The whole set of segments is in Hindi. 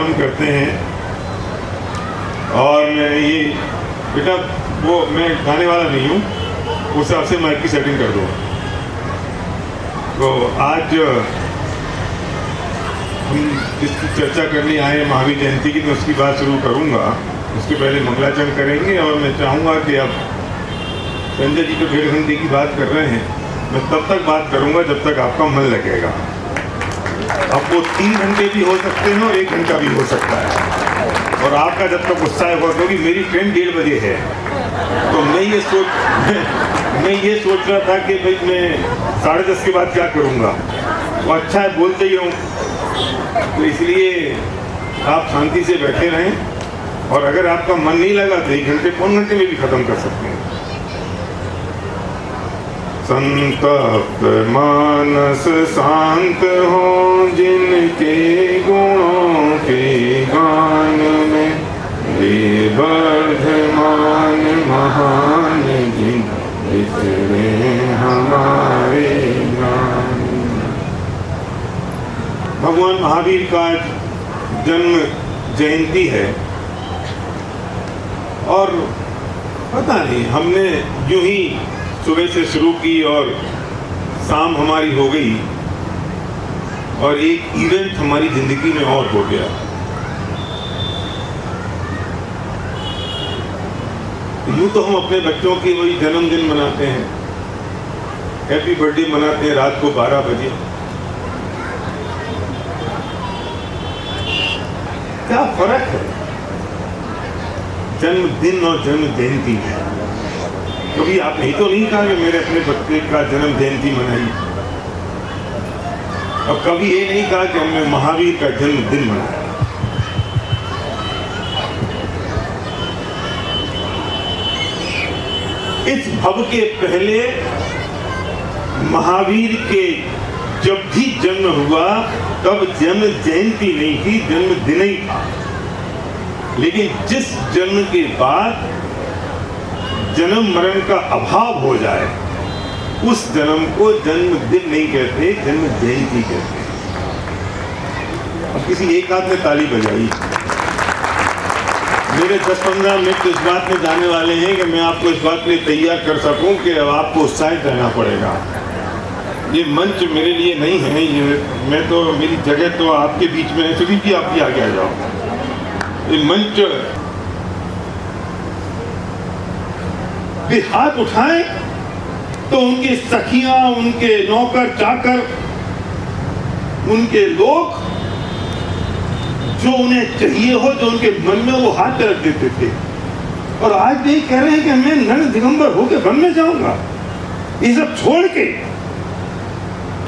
हम करते हैं। और मैं ये बेटा वो मैं गाने वाला नहीं हूँ, उस हिसाब से माइक की सेटिंग कर दो। तो आज हम जिसकी चर्चा करने आए महावीर जयंती की, तो उसकी बात शुरू करूँगा। उसके पहले मंगलाचरण करेंगे और मैं चाहूँगा कि अब संजय जी तो 1.5 घंटे की बात कर रहे हैं, मैं तब तक बात करूँगा जब तक आपका मन लगेगा। अब वो 3 घंटे भी हो सकते हैं और 1 घंटा भी हो सकता है। और आपका जब तक उत्साह होगा, क्योंकि मेरी ट्रेन 1:30 बजे है, तो मैं ये सोच रहा था कि भाई मैं 10:30 के बाद क्या करूँगा। वो अच्छा है, बोलते ही हूँ, तो इसलिए आप शांति से बैठे रहें। और अगर आपका मन नहीं लगा तो 1 घंटे 1 घंटे में भी खत्म कर सकते हैं। संतप्त मानस शांत हो जिनके गुणों के गान में, वर्धमान महान जिन विचरे हमारे ज्ञान। भगवान महावीर का जन्म जयंती है और पता नहीं हमने यूं ही सुबह से शुरू की और शाम हमारी हो गई और एक इवेंट हमारी जिंदगी में और हो गया। यूं तो हम अपने बच्चों की वही जन्मदिन मनाते हैं, हैप्पी बर्थडे मनाते हैं रात को 12 बजे। क्या फर्क है जन्मदिन और जन्म जयंती में? कभी आपने तो नहीं कहा कि मेरे अपने बच्चे का जन्म जयंती मनाई, और कभी ये नहीं कहा कि हमने महावीर का जन्मदिन मनाया। इस भव के पहले महावीर के जब भी जन्म हुआ तब जन्म जयंती नहीं थी, जन्मदिन ही था। लेकिन जिस जन्म के बाद जन्म मरण का अभाव हो जाए, उस जन्म को जन्मदिन नहीं कहते, जन्म जयंती कहते। अब किसी एक आध ने ताली बजाई। मेरे 10-15 मिनट इस बात में जाने वाले हैं कि मैं आपको इस बात के लिए तैयार कर सकूं कि अब आपको उत्साहित रहना पड़ेगा। ये मंच मेरे लिए नहीं है, ये मैं तो, मेरी जगह तो आपके बीच में है। सुदीप जी आप भी आगे आ जाओ। ये मंच वे हाथ उठाएं तो उनकी सखियां, उनके नौकर चाकर, उनके लोग जो उन्हें चाहिए हो, जो उनके मन में वो हाथ रख देते थे। और आज भी कह रहे हैं कि मैं नर दिगंबर होकर वन में जाऊंगा। ये सब छोड़ के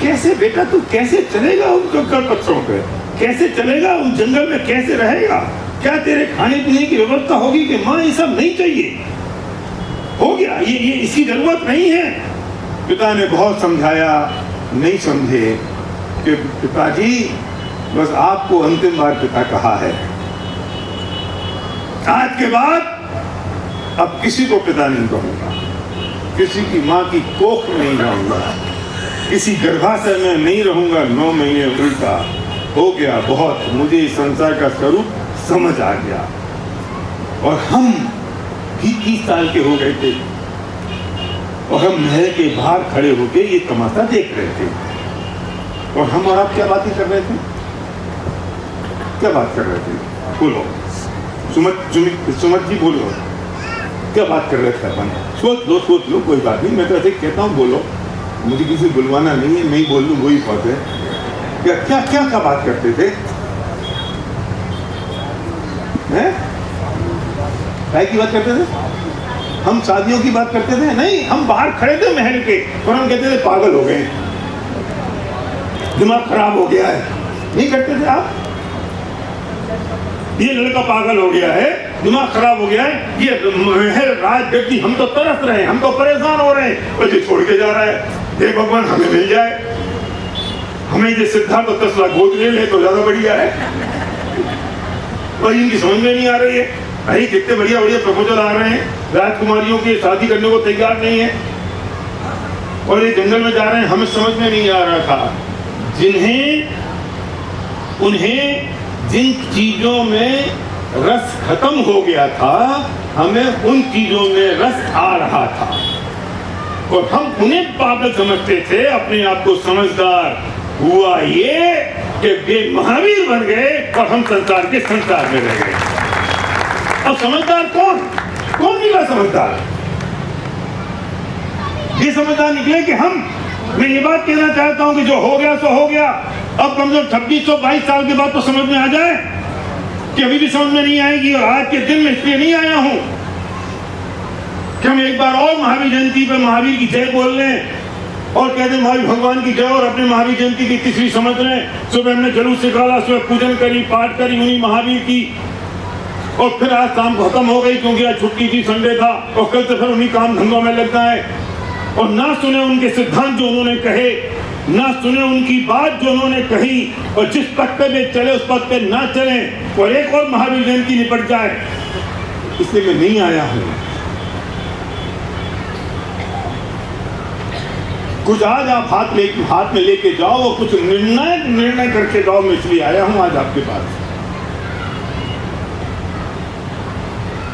कैसे बेटा तू कैसे चलेगा उन कंकड़ पत्थरों पे? कैसे चलेगा उस जंगल में? कैसे रहेगा? क्या तेरे खाने पीने की व्यवस्था होगी कि माँ ये सब नहीं चाहिए, हो गया, ये इसकी जरूरत नहीं है? पिता ने बहुत समझाया, नहीं समझे कि पिताजी बस आपको अंतिम बार पिता कहा है, आज के बाद अब किसी को पिता नहीं कहूंगा, किसी की माँ की कोख में नहीं रहूंगा, किसी गर्भाशय में नहीं रहूंगा 9 महीने उल्टा। हो गया बहुत, मुझे इस संसार का स्वरूप समझ आ गया। और हम 20 साल के हो गए थे और हम महल के बाहर खड़े होकर ये तमाशा देख रहे थे। और हम और आप क्या बातें कर रहे थे? क्या बात कर रहे थे? बोलो सुमत जी बोलो, क्या बात कर रहे थे अपन? सोच लो, कोई बात नहीं, मैं तो ऐसे कहता हूँ बोलो, मुझे किसी बुलवाना नहीं है, नहीं बोल लूँ वही बात है। क्या बात करते थे? हैं? काय की बात करते थे? हम शादियों की बात करते थे? नहीं, हम बाहर खड़े थे महल के और हम कहते थे पागल हो गए, दिमाग खराब हो गया है। नहीं करते थे आप? ये लड़का पागल हो गया है, दिमाग खराब हो गया है, ये महल राज व्यक्ति, हम तो तरस रहे हैं, हम तो परेशान हो रहे हैं, और ये छोड़ के जा रहा है। देख भगवान हमें मिल जाए, हमें ये सिद्धार्थ तो 10 लाख गोद ले तो ज्यादा बढ़िया है। और इनकी समझ में नहीं आ रही है, अरे कितने बढ़िया प्रपोजल आ रहे हैं, राजकुमारियों की शादी करने को तैयार नहीं है और ये जंगल में जा रहे हैं, हमें समझ में नहीं आ रहा था। उन्हें जिन चीजों में रस खत्म हो गया था, हमें उन चीजों में रस आ रहा था और हम उन्हें पागल समझते थे। अपने आप को समझदार हुआ ये कि वे महावीर बन गए और हम संसार के संसार में रह गए। अब समझदार कौन निकला समझदार? ये समझदार निकले कि मैं ये बात कहना चाहता हूं कि जो हो गया सो हो गया। अब कम से कम 2622 साल के बाद तो समझ में आ जाए कि अभी भी समझ में नहीं आएगी। और आज के दिन में इसलिए नहीं आया हूं कि हम एक बार और महावीर जयंती पे महावीर की जय बोल लें और कहते हैं महावीर भगवान की जय और अपने महावीर जयंती की तीसरी समझ लें। सुबह हमने जुलूस निकाला, सुबह पूजन करी, पाठ करी उन्हीं महावीर की, और फिर आज शाम खत्म हो गई क्योंकि आज छुट्टी थी, संडे था, और कल से फिर उन्हीं काम धंधों में लगना है। और ना सुने उनके सिद्धांत जो उन्होंने कहे, ना सुने उनकी बात जो उन्होंने कही, और जिस पथ पे वे चले उस पथ पे ना चले और एक और महावीर जयंती निपट जाए। इसलिए मैं नहीं आया हूं। कुछ आज आप हाथ में लेके जाओ और कुछ निर्णय करके जाओ। मैं इसलिए आया हूं आज आपके पास।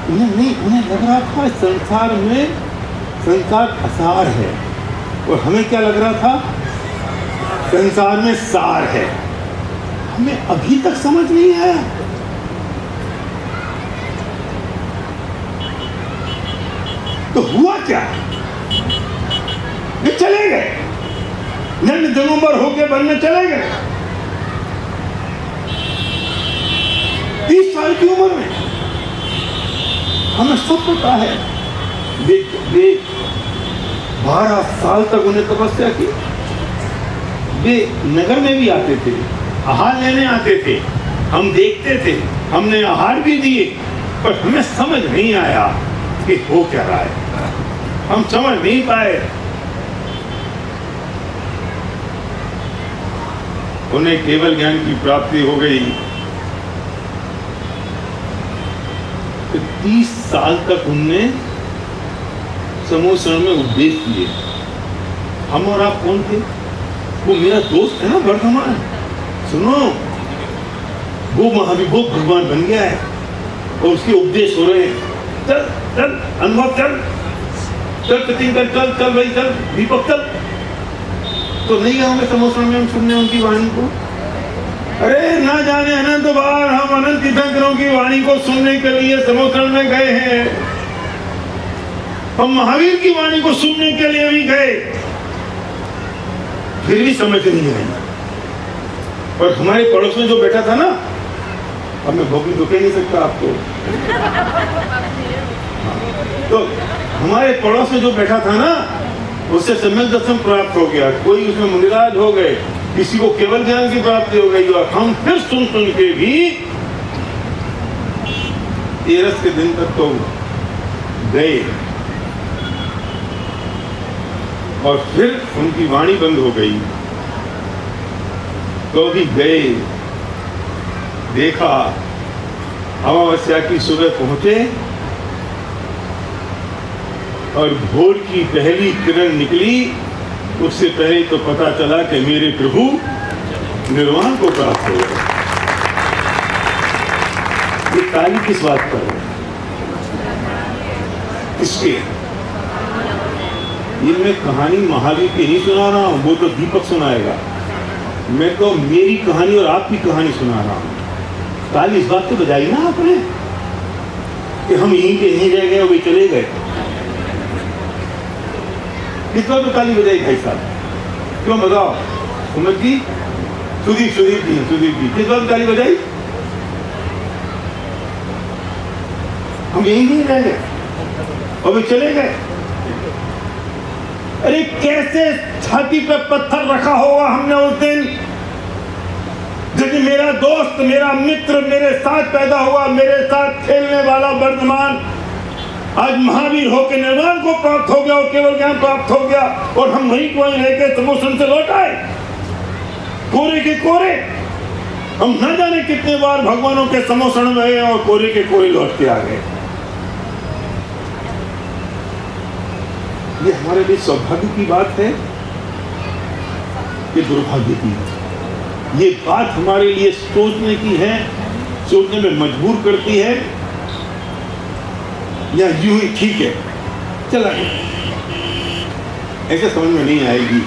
उन्हें लग रहा था संसार असार है, और हमें क्या लग रहा था? संसार में सार है। हमें अभी तक समझ नहीं आया। तो हुआ क्या? ये चले गए, निम्न दिगंबर होके वन में चले गए 30 साल की उम्र में। हमें सब पता है। वे 12 साल तक उन्हें तपस्या की। वे नगर में भी आते थे, आहार लेने आते थे, हम देखते थे, हमने आहार भी दिए, पर हमें समझ नहीं आया कि हो क्या रहा है। हम समझ नहीं पाए। उन्हें केवल ज्ञान की प्राप्ति हो गई। 30 साल तक उनने समूह शरण में उपदेश दिए। हम और आप कौन थे? वो मेरा दोस्त है ना वर्धमान, सुनो, वो महावीर वो भगवान बन गया है और उसके उपदेश हो रहे हैं। चल अनुभव, चल कटिंग कर, चल भाई, चल दीपक, चल। तो नहीं आओगे समूह शरण में हम सुनने उनकी वाणी को? अरे ना जाने अनंत बार हम अनंत तीर्थंकरों की वाणी को सुनने के लिए समूह में गए हैं। हम महावीर की वाणी को सुनने के लिए भी गए, फिर भी समझ नहीं आई। और हमारे पड़ोस में जो बैठा था ना, अब मैं भोगी तो कह नहीं सकता आपको, तो हमारे पड़ोस में जो बैठा था ना, उससे सम्यक दर्शन प्राप्त हो गया। कोई उसमें मुनिराज हो गए, किसी को केवल ज्ञान की प्राप्ति हो गई। और हम फिर सुन के भी 13 के दिन तक तो गए, और फिर उनकी वाणी बंद हो गई। तो भी गए, देखा, अमावस्या की सुबह पहुंचे और भोर की पहली किरण निकली। उससे पहले तो पता चला कि मेरे प्रभु निर्वाण को प्राप्त हो गए। ये ताली किस बात पर है? किसके? ये मैं कहानी महावीर की नहीं सुना रहा हूं, वो तो दीपक सुनाएगा। मैं तो मेरी कहानी और आपकी कहानी सुना रहा हूं। ताली इस बात को बजाई ना आपने कि हम यहीं के यहीं रह गए, वे चले गए। किस बात पर ताली बजाई भाई साहब? क्यों बताओ? सुमत जी, सुदीप जी, किस बात पर ताली बजाई? हम यहीं नहीं रह गए और वे चले गए। अरे कैसे छाती पे पत्थर रखा होगा हमने उस दिन, जब मेरा दोस्त, मेरा मित्र मेरे साथ पैदा हुआ, मेरे साथ खेलने वाला वर्धमान आज महावीर होकर निर्वाण को प्राप्त हो गया और केवल ज्ञान प्राप्त हो गया, और हम वहीं को वहीं रहकर समोसन से लौट आए कोरे के कोरे। हम न जाने कितने बार भगवानों के समोसन में गए और कोरे के कोरे लौट के आ गए। ये हमारे लिए सौभाग्य की बात है कि दुर्भाग्य की? ये बात हमारे लिए सोचने की है सोचने में मजबूर करती है, या यूं ही ठीक है चला गया। ऐसे समझ में नहीं आएगी।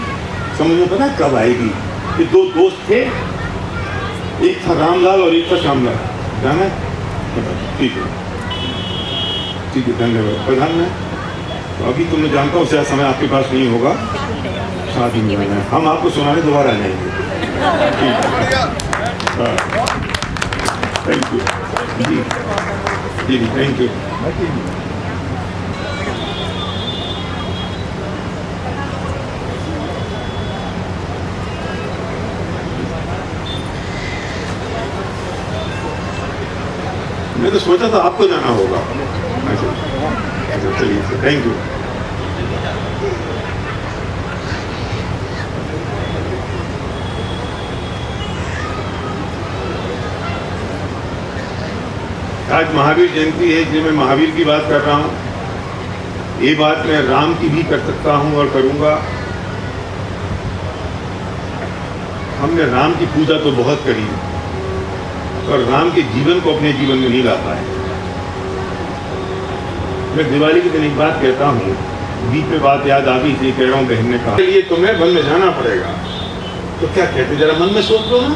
समझ में पता कब आएगी कि दो दोस्त थे, एक था रामलाल और एक था श्यामलाल, जाना है? ठीक है ठीक है, धन्यवाद। प्रधान में तो अभी तुमने जानता हूँ शायद समय आपके पास नहीं होगा, शादी में है, हम आपको सुनाने दोबारा जाएंगे। थैंक यू जी जी, थैंक यू। मैं तो सोचा था आपको जाना होगा। अच्छा चलिए, थैंक यू। आज महावीर जयंती है, इसलिए मैं महावीर की बात कर रहा हूँ। ये बात मैं राम की भी कर सकता हूँ और करूँगा। हमने राम की पूजा तो बहुत करी और राम के जीवन को अपने जीवन में नहीं ला पाए। मैं दिवाली के दिन एक बात कहता हूँ, बीच में बात याद आ गई थी, कह रहा हूँ बहन ने कहा ये तुम्हें वन में जाना पड़ेगा, तो क्या कहते, जरा मन में सोच लो ना।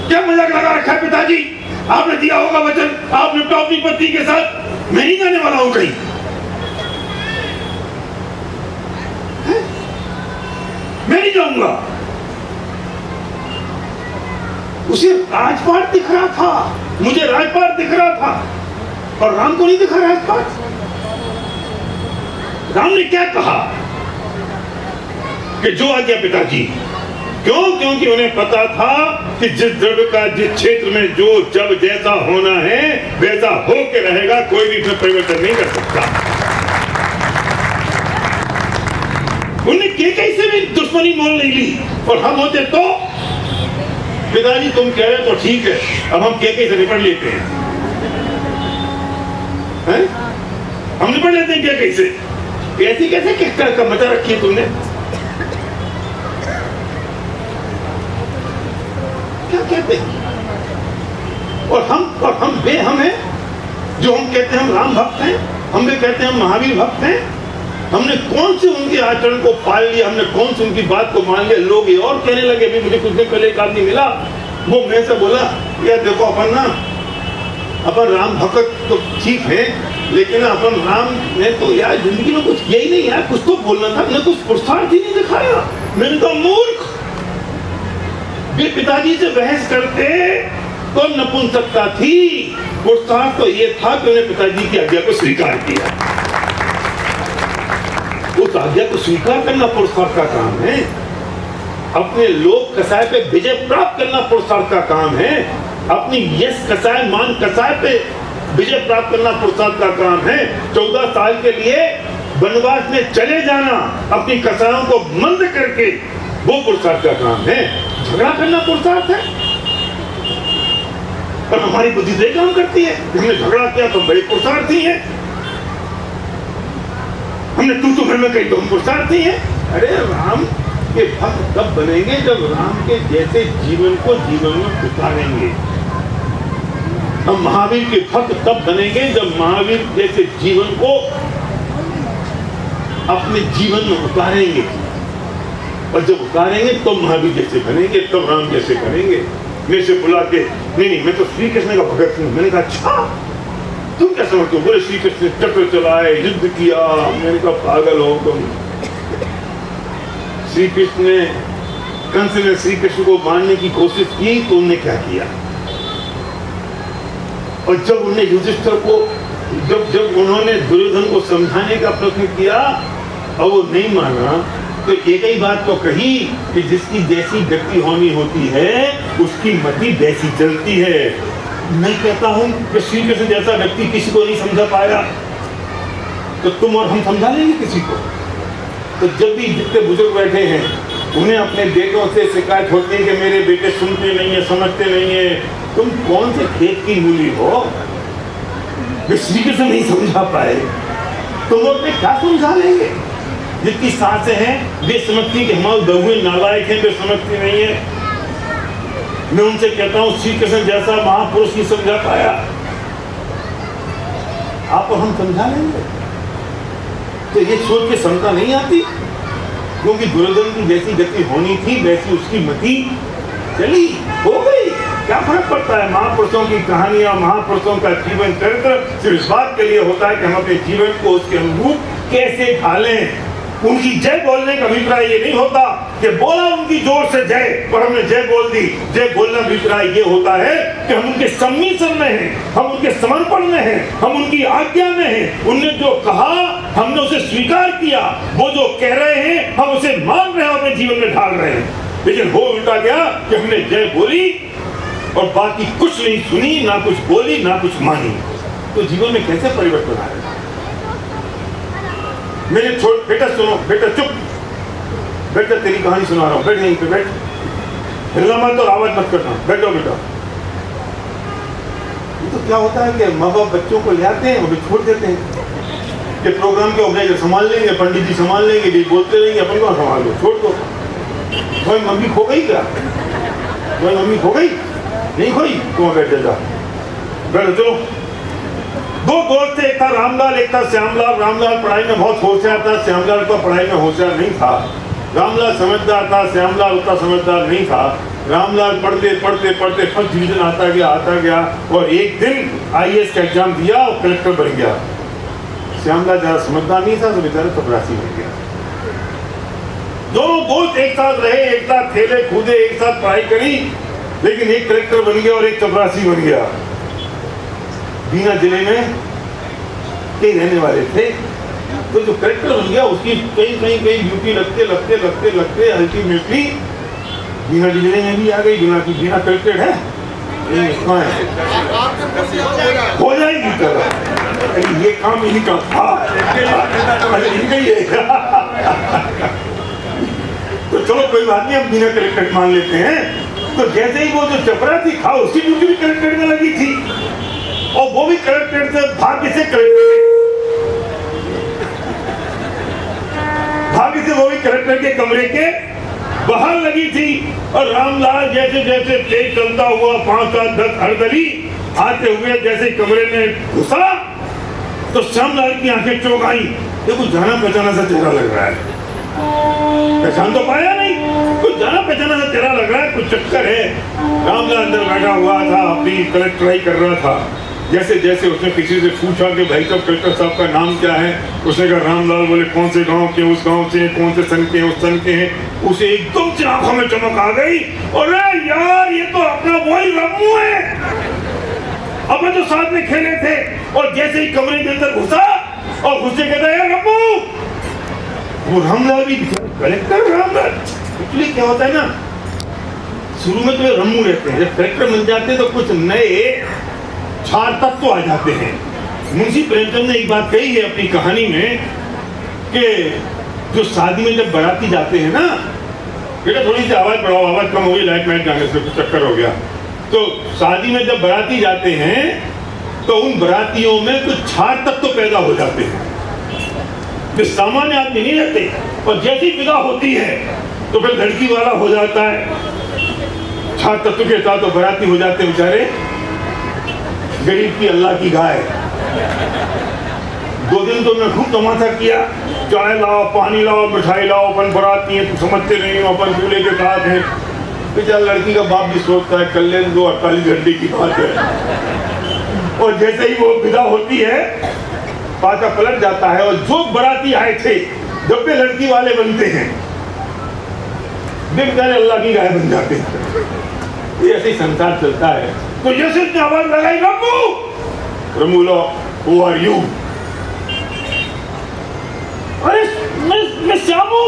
क्या मजाक लगा रखा है पिताजी, आपने दिया होगा वचन, आपने अपनी पत्नी के साथ, मैं नहीं जाने वाला हूं कहीं। मैं नहीं जाऊंगा। उसे राजपाट दिख रहा था, मुझे राजपाट दिख रहा था, और राम को नहीं दिखा राजपाट। राम ने क्या कहा कि जो आज्ञा पिताजी। क्यों? क्योंकि उन्हें पता था कि जिस द्रव्य का जिस क्षेत्र में जो जब जैसा होना है वैसा होके रहेगा, कोई भी इसमें परिवर्तन नहीं कर सकता। उन्हें कैसे भी दुश्मनी मोल नहीं ली, और हम होते तो पिताजी तुम कह रहे तो ठीक है, अब हम कैसे से निपट लेते हैं, हम निपट लेते हैं कैसे कैसे किस तरह का मचा रखी है तुमने। क्या कहते हैं? और हम बेहम हैं जो हम कहते हैं हम राम भक्त हैं, हम भी कहते हैं हम महावीर भक्त हैं। हमने कौन से उनके आचरण को पाल लिया, हमने कौन सी उनकी बात को मान लिया। लोग ये और कहने लगे, भी मुझे कुछ दिन पहले एक आदमी मिला, वो मेरे से बोला यार देखो अपन राम भक्त तो ठीक है, लेकिन अपन राम ने तो यार जिंदगी में कुछ यही नहीं यार, कुछ तो बोलना था, हमने कुछ पुरुषार्थ ही नहीं दिखाया। मैंने कहा मूर्ख, वे पिताजी से बहस करते तो नपुंसकता थी, पुरुषार्थ तो ये था कि उन्हें पिताजी की आज्ञा को स्वीकार किया। उस आज्ञा को स्वीकार करना पुरुषार्थ का काम है। अपने लोक कसाय पे विजय प्राप्त करना पुरुषार्थ का काम है। अपनी यश कसाय मान कसाय पे विजय प्राप्त करना पुरुषार्थ का काम है। 14 साल के लिए वनवास में चले जाना अपनी कसायों को मंद करके, वो पुरुषार्थ का काम है। झगड़ा करना पुरुषार्थ है, पर हमारी बुद्धि से काम करती है। हमने झगड़ा किया तो बड़े पुरुषार्थी हैं, हमने तू घर में कही तो हम पुरुषार्थी हैं। अरे राम के भक्त तब बनेंगे जब राम के जैसे जीवन को जीवन में उतारेंगे। हम महावीर के भक्त तब बनेंगे जब महावीर जैसे जीवन को अपने जीवन में उतारेंगे, और जब उतारेंगे तो महावीर जैसे बनेंगे, तब राम जैसे करेंगे। मेरे से बुला के नहीं मैं तो श्री कृष्ण का भगत हूँ। मैंने कहा अच्छा तुम क्या समझते हो? बोले श्री कृष्ण चक्र चलाए, युद्ध किया। मैंने कहा पागल हो तुम। श्री कृष्ण ने, कंस ने श्री कृष्ण को मारने की कोशिश की तो उन्होंने क्या किया? और जब उन्होंने युधिष्ठिर को, जब उन्होंने दुर्योधन को समझाने का प्रयत्न किया और वो नहीं माना, तो एक ही बात तो कही कि जिसकी जैसी गति होनी होती है उसकी मति वैसी चलती है। मैं कहता हूं कि श्री कृष्ण जैसा व्यक्ति किसी को नहीं समझा पाया तो तुम और हम समझा लेंगे किसी को? तो जब भी जितने बुजुर्ग बैठे हैं उन्हें अपने बेटों से शिकायत होती है कि मेरे बेटे सुनते नहीं है, समझते नहीं है। तुम कौन से खेत की मूली हो? वे श्री कृष्ण नहीं समझा पाए, तुम अपने क्या समझा लेंगे? जितनी सासें हैं वे समझती कि हमारे बहुएं नालायक हैं, वे समझती नहीं है। मैं उनसे कहता हूं श्री कृष्ण जैसा महापुरुष नहीं समझा पाया, आप और हम समझा लेंगे। तो ये सोच के समझा नहीं आती, क्योंकि दुर्योधन की जैसी गति होनी थी वैसी उसकी मति चली, हो गई। क्या फर्क पड़ता है? महापुरुषों की कहानियां, महापुरुषों का जीवन चरित्र सिर्फ इस बात के लिए होता है कि हम अपने जीवन को उसके अनुरूप कैसे ढालें। उनकी जय बोलने का अभिप्राय ये नहीं होता कि बोला उनकी जोर से जय और हमने जय बोल दी। जय बोलने का अभिप्राय ये होता है कि हम उनके सम्मिश्रण में हैं, हम उनके समर्पण में हैं, हम उनकी आज्ञा में हैं। उनने जो कहा हमने उसे स्वीकार किया, वो जो कह रहे हैं हम उसे मान रहे हैं और अपने जीवन में ढाल रहे हैं। लेकिन हो उल्टा गया कि हमने जय बोली और बाकी कुछ नहीं सुनी, ना कुछ बोली, ना कुछ मानी, तो जीवन में कैसे परिवर्तन आएगा? मेरे छोड़, बेटा सुनो, बेटा चुप, बेटा तेरी कहानी सुना रहा हूं, बैठ यहीं पे बैठ, हिलना मत और आवाज मत करना, बैठो बेटा। ये तो क्या होता है कि माँ बाप बच्चों को ले आते हैं और छोड़ देते हैं कि प्रोग्राम के ऑर्गेनाइजर संभाल लेंगे, पंडित जी संभाल लेंगे, ये बोलते रहेंगे, अपन को संभाल लो, छोड़ दो। कोई मम्मी खो गई क्या? कोई मम्मी खो गई? नहीं खोई? तुम बैठ जा, बैठो, चलो। दो दोस्त थे, एक था रामलाल, एक था श्यामलाल। रामलाल पढ़ाई में बहुत होशियार था, श्यामलाल तो पढ़ाई में होशियार नहीं था। रामलाल समझदार था, श्यामलाल उतना समझदार नहीं था। रामलाल पढ़ते पढ़ते पढ़ते फर्स्ट डिवीजन आता गया और एक दिन IAS का एग्जाम दिया और कलेक्टर बन गया। श्यामलाल ज्यादा समझदार नहीं था, तो बेचारा चपरासी बन गया। दोनों दोस्त एक साथ रहे, एक साथ खेले कूदे, एक साथ पढ़ाई करी, लेकिन एक कलेक्टर बन गया और एक चपरासी बन गया। बीना जिले में कई रहने वाले थे, तो जो कलेक्टर बन गया उसकी कई ड्यूटी लगते अल्टीमेटली बीना जिले में भी आ गई। बीना कलेक्टेड है, हो जाएगी कर, ये काम इन्हीं का था, इनका ही है। तो चलो कोई बात नहीं, हम बिना कलेक्टेड मान लेते हैं। तो जैसे ही वो जो चपरासी था उसकी ड्यूटी भी कलेक्टेड में लगी थी और वो भी कलेक्टेड से भाग्य से वो भी कलेक्टर के कमरे के बाहर लगी थी। और रामलाल जैसे जैसे तेज चलता हुआ 5, 7, 10 हरदली आते हुए जैसे कमरे में घुसा तो श्यामलाल की आंखें चौंक आई। देखो जाना पहचाना सा चेहरा लग रहा है, पहचान तो पाया नहीं, कुछ जाना पहचाना सा चेहरा लग रहा है, कुछ चक्कर है। रामलाल अंदर बैठा हुआ था, अपनी कलेक्टराई कर रहा था। जैसे जैसे उसने किसी से पूछा कि भाई साहब कलेक्टर साहब का नाम क्या है, उसने कहा रामलाल। बोले कौन से गांव के? उस गांव से। कौन से सन के? उस सन के हैं। उसे एकदम से आंखों में चमक आ गई, अरे यार ये तो अपना वही रम्मू है, अपन तो साथ में खेले थे। और जैसे ही कमरे के अंदर घुसा और घुसे कहता है रम्मू, वो रामलाल भी कलेक्टर रामलाल। एक्चुअली क्या होता है ना, शुरू में तो रम्मू रहते हैं, जब कलेक्टर बन जाते हैं तो कुछ नए चार तत्व आ जाते हैं। मुंशी प्रेमचंद ने एक बात कही है अपनी कहानी में कि जो शादी में जब बाराती जाते हैं ना, बेटा थोड़ी सी आवाज बढ़ाओ, आवाज कम हो गई, लाइट माइट जाने से कुछ चक्कर हो गया। तो शादी में जब बाराती जाते हैं तो उन बारातियों में कुछ चार तत्व पैदा हो जाते हैं जो सामान्य आदमी नहीं रहते। और जैसी विदा होती है तो फिर लड़की वाला हो जाता है, चार तत्व के साथ तो बाराती हो जाते बेचारे गरीब की अल्लाह की गाय। 2 दिन तो मैं खूब तमाशा किया, चाय लाओ, पानी लाओ, मिठाई लाओ, अपन बराती हैं, तुम समझते नहीं हो, अपन दूल्हे के साथ हैं। बेचारा लड़की का बाप भी सोचता है कल्याण 2-48 घंटे की बात है। और जैसे ही वो विदा होती है पाचा पलट जाता है और जो बराती आए थे जब भी लड़की वाले बनते हैं बेचारे अल्लाह की गाय बन जाते हैं। ये ऐसे ही संसार चलता है। तो जैसे आवाज लगाई रमू लो, हु आर यू? अरे मैं श्यामू।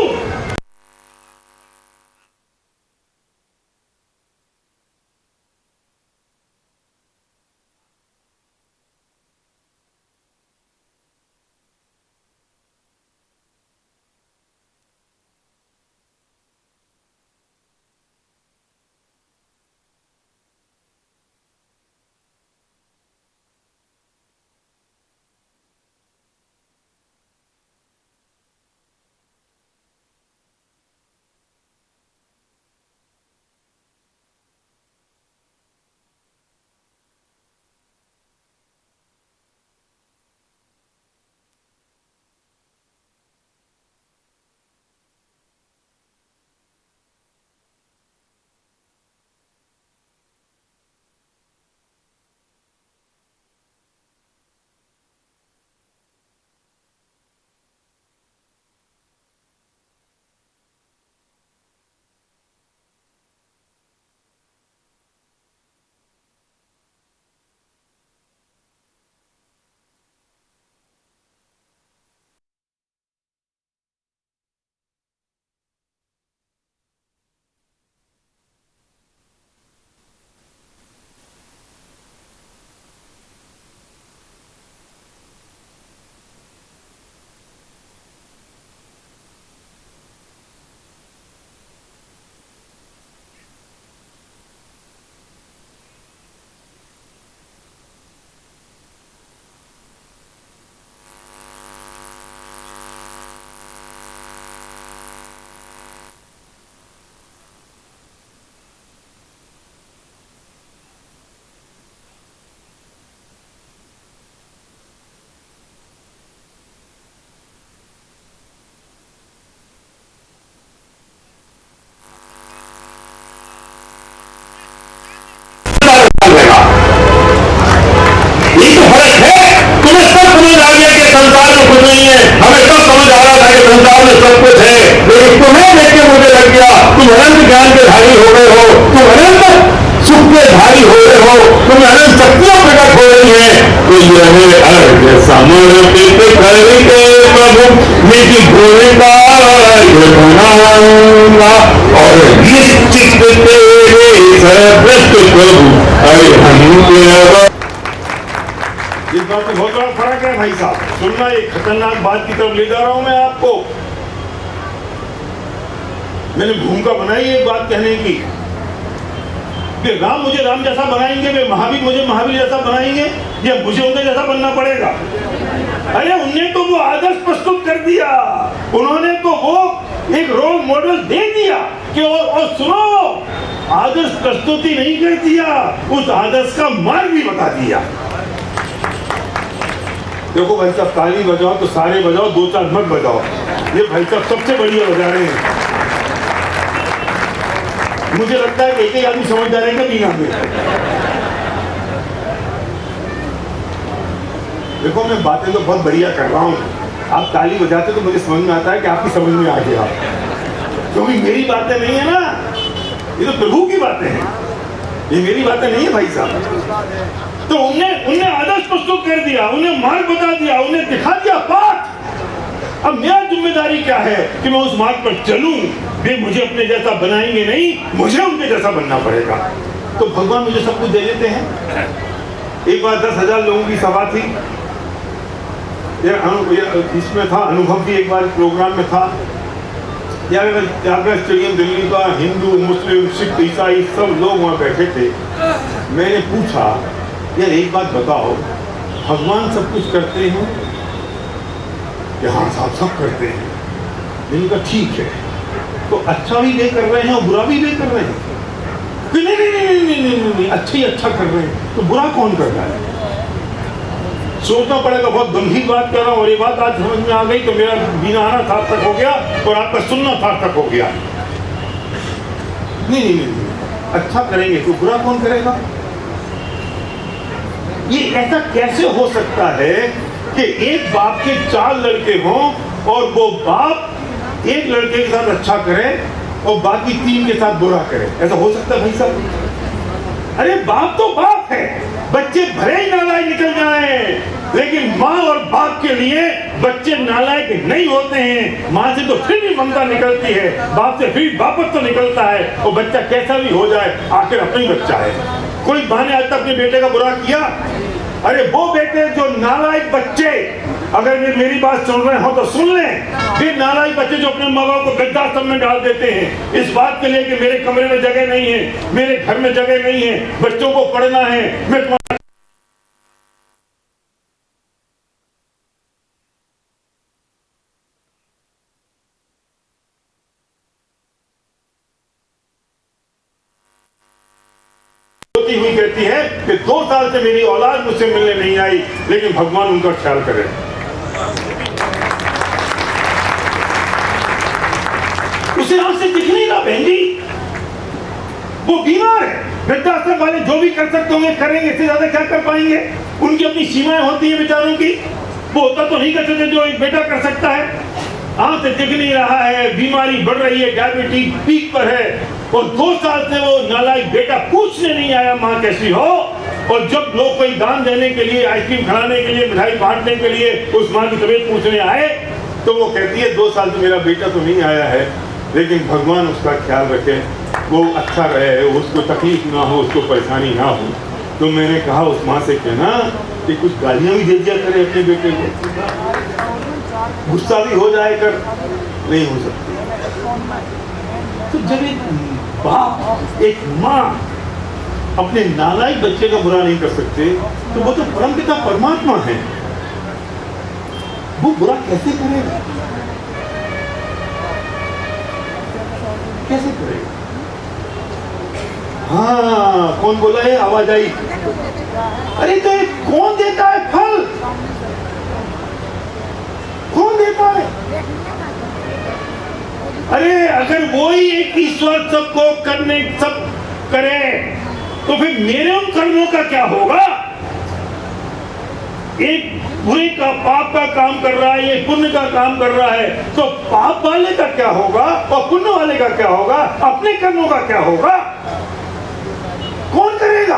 किताब में सब कुछ है, लेकिन तुम्हें देख के मुझे लग गया तुम अनंत ज्ञान के धारी हो गए हो, तुम अनंत सुख के धारी हो रहे हो, तुम अनंत शक्तियां प्रकट हो रही हैं। तो यह अर्घ समर्पित करके प्रभु निज गुण का बनाऊंगा और निश्चित तेरे सर्वत्र प्रभु अरे हम। इस बात में बहुत बड़ा फर्क है भाई साहब। सुनना, एक खतरनाक बात की तरफ ले जा रहा हूं मैं आपको। मैंने भूमिका बनाई एक बात कहने की कि राम मुझे राम जैसा बनाएंगे, वे महावीर मुझे महावीर जैसा बनाएंगे, या मुझे उनके जैसा बनना पड़ेगा। अरे उन्हें तो वो आदर्श प्रस्तुत कर दिया, उन्होंने तो वो एक रोल मॉडल दे दिया कि और सुनो, आदर्श प्रस्तुति नहीं कर दिया, उस आदर्श का मार्ग भी बता दिया। देखो भाई साहब, ताली बजाओ तो सारे बजाओ, दो चार मत बजाओ। ये भाई साहब सबसे बढ़िया बजा रहे हैं। मुझे लगता है कि एक ही आदमी समझदार है कि बीना में। देखो मैं बातें तो बहुत बढ़िया कर रहा हूँ, आप ताली बजाते तो मुझे समझ में आता है कि आपकी समझ में आ गया, क्योंकि मेरी बातें नहीं है ना, ये तो प्रभु की बातें हैं, ये मेरी बातें नहीं है भाई साहब। तो उन्हें आदर्श प्रस्तुत कर दिया, उन्हें मार्ग बता दिया, उन्हें दिखा दिया पाठ। अब मेरा जिम्मेदारी क्या है कि मैं उस मार्ग पर चलूं। वे मुझे अपने जैसा बनाएंगे नहीं, मुझे उनके जैसा बनना पड़ेगा। तो भगवान मुझे सब कुछ दे देते हैं। एक बार 10,000 लोगों की सभा थी, इसमें था अनुभव भी, एक बार प्रोग्राम में था जागरण स्टेडियम दिल्ली का, हिंदू मुस्लिम सिख ईसाई सब लोग वहां बैठे थे। मैंने पूछा, यार एक बात बताओ, भगवान सब कुछ करते हैं? कि हाँ साहब सब करते हैं। मैंने कहा ठीक है, तो अच्छा भी वे कर रहे हैं और बुरा भी वे कर रहे हैं? कि नहीं नहीं नहीं नहीं नहीं नहीं, नहीं अच्छा ही अच्छा कर रहे हैं, तो बुरा कौन कर रहा है? सोचना पड़ेगा, बहुत गंभीर बात कर रहा हूँ, और ये बात आज समझ में आ गई तो मेरा बिना आना सार्थक हो गया और आपका सुनना सार्थक हो गया। नहीं नहीं नहीं, अच्छा करेंगे तो बुरा कौन करेगा? ये ऐसा कैसे हो सकता है कि एक बाप के 4 लड़के हों और वो बाप एक लड़के के साथ अच्छा करे और बाकी 3 के साथ बुरा करे? ऐसा हो सकता है भाई साहब? अरे बाप तो बाप है, बच्चे भले ही नालायक निकल जाए, लेकिन माँ और बाप के लिए बच्चे नालायक नहीं होते हैं। माँ से तो फिर भी ममता निकलती है, बाप से फिर वापस तो निकलता है, और बच्चा कैसा भी हो जाए आखिर अपना ही बच्चा है। कोई माँ ने आज तक अपने बेटे का बुरा किया? अरे वो बेटे जो नालायक बच्चे, अगर मेरी बात सुन रहे हो तो सुन लें, वे नालायक बच्चे जो अपने माँ बाप को वृद्धाश्रम में डाल देते हैं इस बात के लिए कि मेरे कमरे में जगह नहीं है, मेरे घर में जगह नहीं है, बच्चों को पढ़ना है, मैं हुई कहती है कि 2 साल से मेरी औलाद मुझसे मिलने नहीं आई, लेकिन भगवान उनका ख्याल करे। उसे आंख से दिख नहीं रहा बहन जी, वो बीमार है। वृद्धाश्रम वाले जो भी कर सकते होंगे करेंगे, इससे ज्यादा क्या कर पाएंगे? उनकी अपनी सीमाएं होती है बेचारों की, वो होता तो नहीं कर सकते जो एक बेटा कर सकता है। आंख से दिख नहीं रहा है, बीमारी बढ़ रही है, डायबिटीज पीक पर है, और 2 साल से वो नालायक बेटा पूछने नहीं आया माँ कैसी हो। और जब लोग कोई दान देने के लिए, आइसक्रीम खिलाने के लिए, मिठाई बांटने के लिए उस माँ की तबीयत पूछने आए, तो वो कहती है 2 साल से मेरा बेटा तो नहीं आया है, लेकिन भगवान उसका ख्याल रखे, वो अच्छा रहे, उसको तकलीफ ना हो, उसको परेशानी ना हो। तो मैंने कहा उस माँ से कहना कि कुछ गालियाँ भी दे दिया करे अपने बेटे को, गुस्सा भी हो जाए कर, नहीं हो सकती। तो जब एक बाप एक माँ अपने नालायक बच्चे का बुरा नहीं कर सकते, तो वो तो परमपिता परमात्मा है, वो बुरा कैसे करेगा? कैसे करेगा? हाँ, कौन बोला है? आवाज आई। अरे तो कौन देता है फल? कौन देता है? अरे अगर वो ही एक ईश्वर सबको करने सब करे, तो फिर मेरे उन कर्मों का क्या होगा? एक बुरे का पाप का काम कर रहा है, ये पुण्य का काम कर रहा है, तो पाप वाले का क्या होगा और पुण्य वाले का क्या होगा, अपने कर्मों का क्या होगा, कौन करेगा?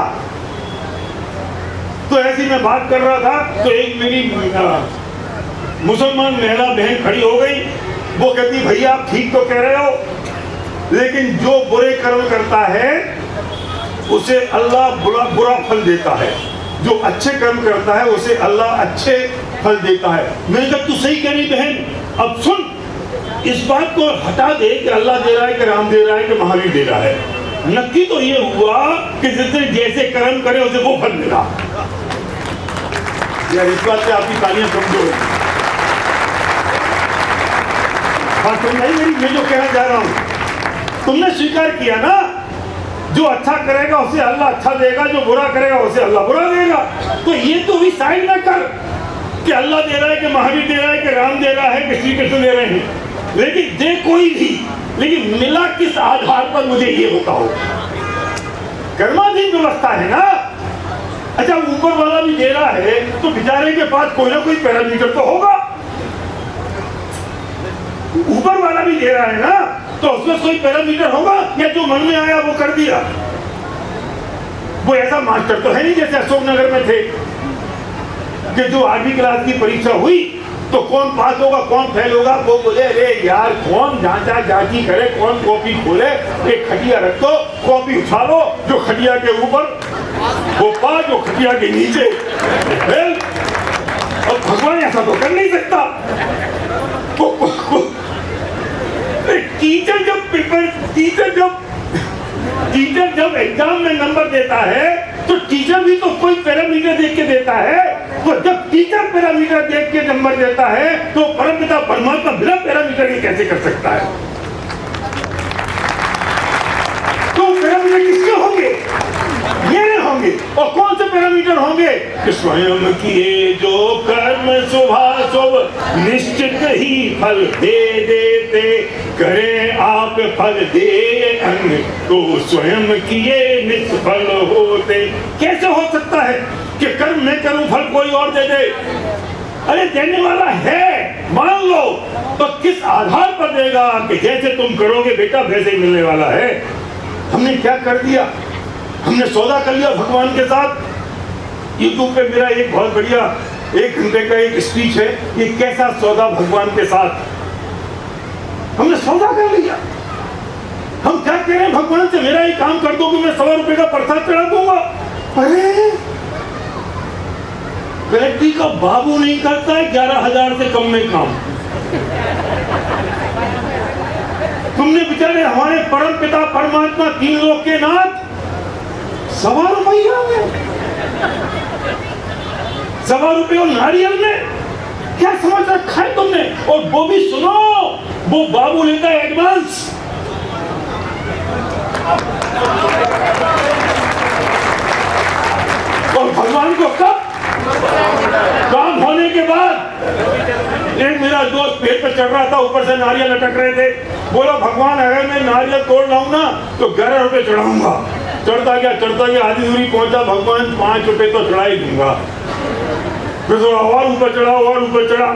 तो ऐसी मैं बात कर रहा था तो एक मेरी मुसलमान महिला बहन खड़ी हो गई। वो कहती भैया आप ठीक तो कह रहे हो, लेकिन जो बुरे कर्म करता है उसे अल्लाह बुरा फल देता है, जो अच्छे कर्म करता है उसे अल्लाह अच्छे फल देता है। मैंने कहा तू सही कह रही बहन, अब सुन, इस बात को हटा दे कि अल्लाह दे रहा है कि राम दे रहा है कि महावीर दे रहा है। नक्की तो ये हुआ कि जिसने जैसे कर्म करे उसे वो फल मिला। यार इस बात से आपकी तालियां कमजोर है। बात समझ आई मेरी? मैं जो कहना चाह रहा हूं, तुमने स्वीकार किया ना, जो अच्छा करेगा उसे अल्लाह अच्छा देगा, जो बुरा करेगा उसे अल्लाह बुरा देगा। तो ये तो भी साइड ना कर कि अल्लाह दे रहा है कि महावीर दे रहा है कि राम दे रहा है कि श्री कृष्ण दे रहे हैं, लेकिन दे कोई भी, लेकिन मिला किस आधार पर मुझे ये बताओ। कर्माधीन व्यवस्था है ना। अच्छा ऊपर वाला भी दे रहा है तो बेचारे के पास कोई ना कोई पैरामीटर तो होगा। ऊपर वाला भी दे रहा है ना, तो उसमें कोई पैरामीटर होगा, या जो मन में आया वो कर दिया। वो ऐसा मास्टर तो है नहीं जैसे अशोकनगर में थे कि जो 8वीं क्लास की परीक्षा हुई तो कौन पास होगा कौन फेल होगा, वो बोले अरे यार कौन जांचा जांची करे, कौन कॉपी खोले, एक खटिया रख दो, कॉपी उठा लो, जो खटिया के ऊपर वो पास, जो खटिया के नीचे फेल। और भगवान ऐसा तो कर नहीं सकता। टीचर जब एग्जाम में नंबर देता है तो टीचर भी तो कोई पैरामीटर देख के देता है। तो जब टीचर पैरामीटर देख के नंबर देता है तो परमपिता परमात्मा बिना पैरामीटर के कैसे कर सकता है? तो पैरामीटर किसके होंगे? मेरे होंगे। और कौन से पैरामीटर होंगे? कि स्वयं किए जो कर्म शुभाशुभ निश्चित ही फल दे देते, करें आप फल दे अन्य तो स्वयं किए निष्फल होते। कैसे हो सकता है कि कर्म मैं करूं फल कोई और दे दे? अरे देने वाला है, मान लो, तो किस आधार पर देगा कि जैसे तुम करोगे बेटा वैसे ही मिलने वाला है। हमने क्या कर दिया? हमने सौदा कर लिया भगवान के साथ। यूट्यूब पे मेरा एक बहुत बढ़िया 1 घंटे का एक स्पीच है, ये कैसा सौदा भगवान के साथ। हमने सौदा कर लिया। हम क्या कह रहे हैं भगवान से, मेरा ये काम कर दो कि मैं 100 रुपए का प्रसाद चढ़ा दूंगा। अरे बैटरी का बाबू नहीं करता है 11,000 से कम में काम। तुमने बेचारे हमारे परम पिता परमात्मा 3 लोक के नाथ 100 रुपया में, 100 रुपये और नारियल में क्या समझ रखा है तुमने? और वो भी सुनो, वो बाबू लेता है एडवांस। और भगवान को कब? काम होने के बाद। एक मेरा दोस्त पेड़ पे चढ़ रहा था, ऊपर से नारियल लटक रहे थे, बोला भगवान अगर मैं नारियल तोड़ लाऊं ना तो 11 रुपए चढ़ाऊंगा। चढ़ता गया आधी दूरी पहुंचा, भगवान 5 रुपए तो चढ़ा ही दूंगा। फिर थोड़ा और ऊपर चढ़ा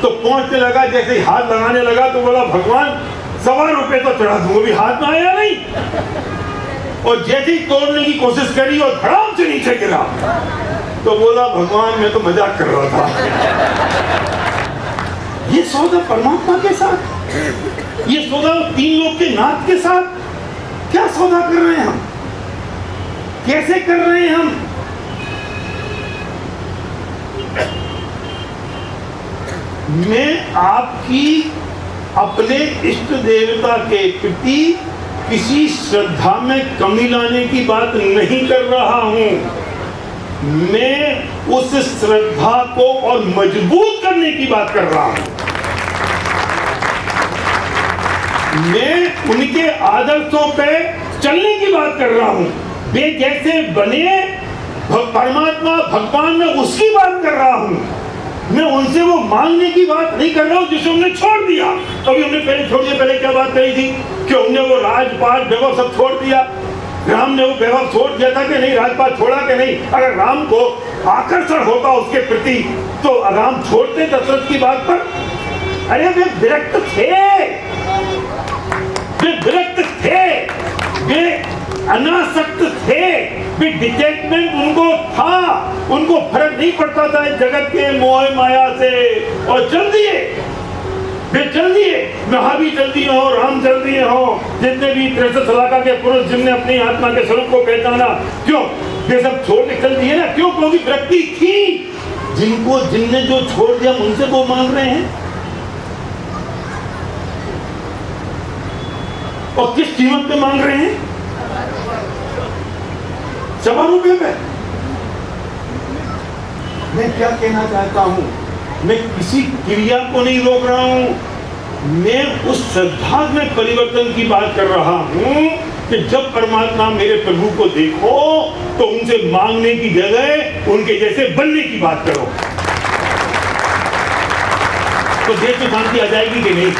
तो पहुंचने लगा, जैसे ही हाथ लगाने लगा तो बोला भगवान 1.25 रुपए तो चढ़ा दूंगा, भी हाथ में आया नहीं। और जैसे ही तोड़ने की कोशिश करी और धड़ाम से नीचे गिरा तो बोला भगवान मैं तो मजाक कर रहा था। ये सौदा परमात्मा के साथ, ये सौदा 3 लोग के नाथ के साथ क्या सौदा कर रहे हैं हम? कैसे कर रहे हैं हम? मैं आपकी अपने इष्ट देवता के प्रति किसी श्रद्धा में कमी लाने की बात नहीं कर रहा हूं। मैं उस श्रद्धा को और मजबूत करने की बात कर रहा हूं। मैं उनके आदर्शों पे चलने की बात कर रहा हूं। वे जैसे बने परमात्मा भगवान में उसकी बात कर रहा हूं। मैं उनसे वो मांगने की बात नहीं कर रहा हूं जिसे उन्होंने छोड़ दिया। अभी हमने पहले छोड़िए, पहले क्या बात कही थी कि उन्होंने वो राजपाट वैभव सब छोड़ दिया। राम ने वो वैभव छोड़ दिया था कि नहीं, राजपाट छोड़ा कि नहीं? अगर राम को आकर्षण होता उसके प्रति तो राम छोड़ते दशरथ की बात पर? अरे वे विरक्त थे, वे अनासक्त थे, वे डिटैचमेंट उनको था, उनको फर्क नहीं पड़ता था जगत के मोह माया से, और चल दिए, वे चल दिए। महावीर चल दिए हो, राम चल दिए हो, जितने भी 63 लाख के पुरुष जिनने अपनी आत्मा के स्वरूप को पहचाना, क्यों वे सब छोड़ के चल दिए ना? क्यों? क्योंकि व्यक्ति थी, जिनने जो छोड़ दिया उनसे वो मांग रहे हैं। और किस कीमत पे मांग रहे हैं? 100 रुपए पे। मैं क्या कहना चाहता हूं, मैं किसी क्रिया को नहीं रोक रहा हूं, मैं उस श्रद्धा में परिवर्तन की बात कर रहा हूं कि जब परमात्मा मेरे प्रभु को देखो तो उनसे मांगने की जगह उनके जैसे बनने की बात करो, तो देश में शांति आ जाएगी कि नहीं?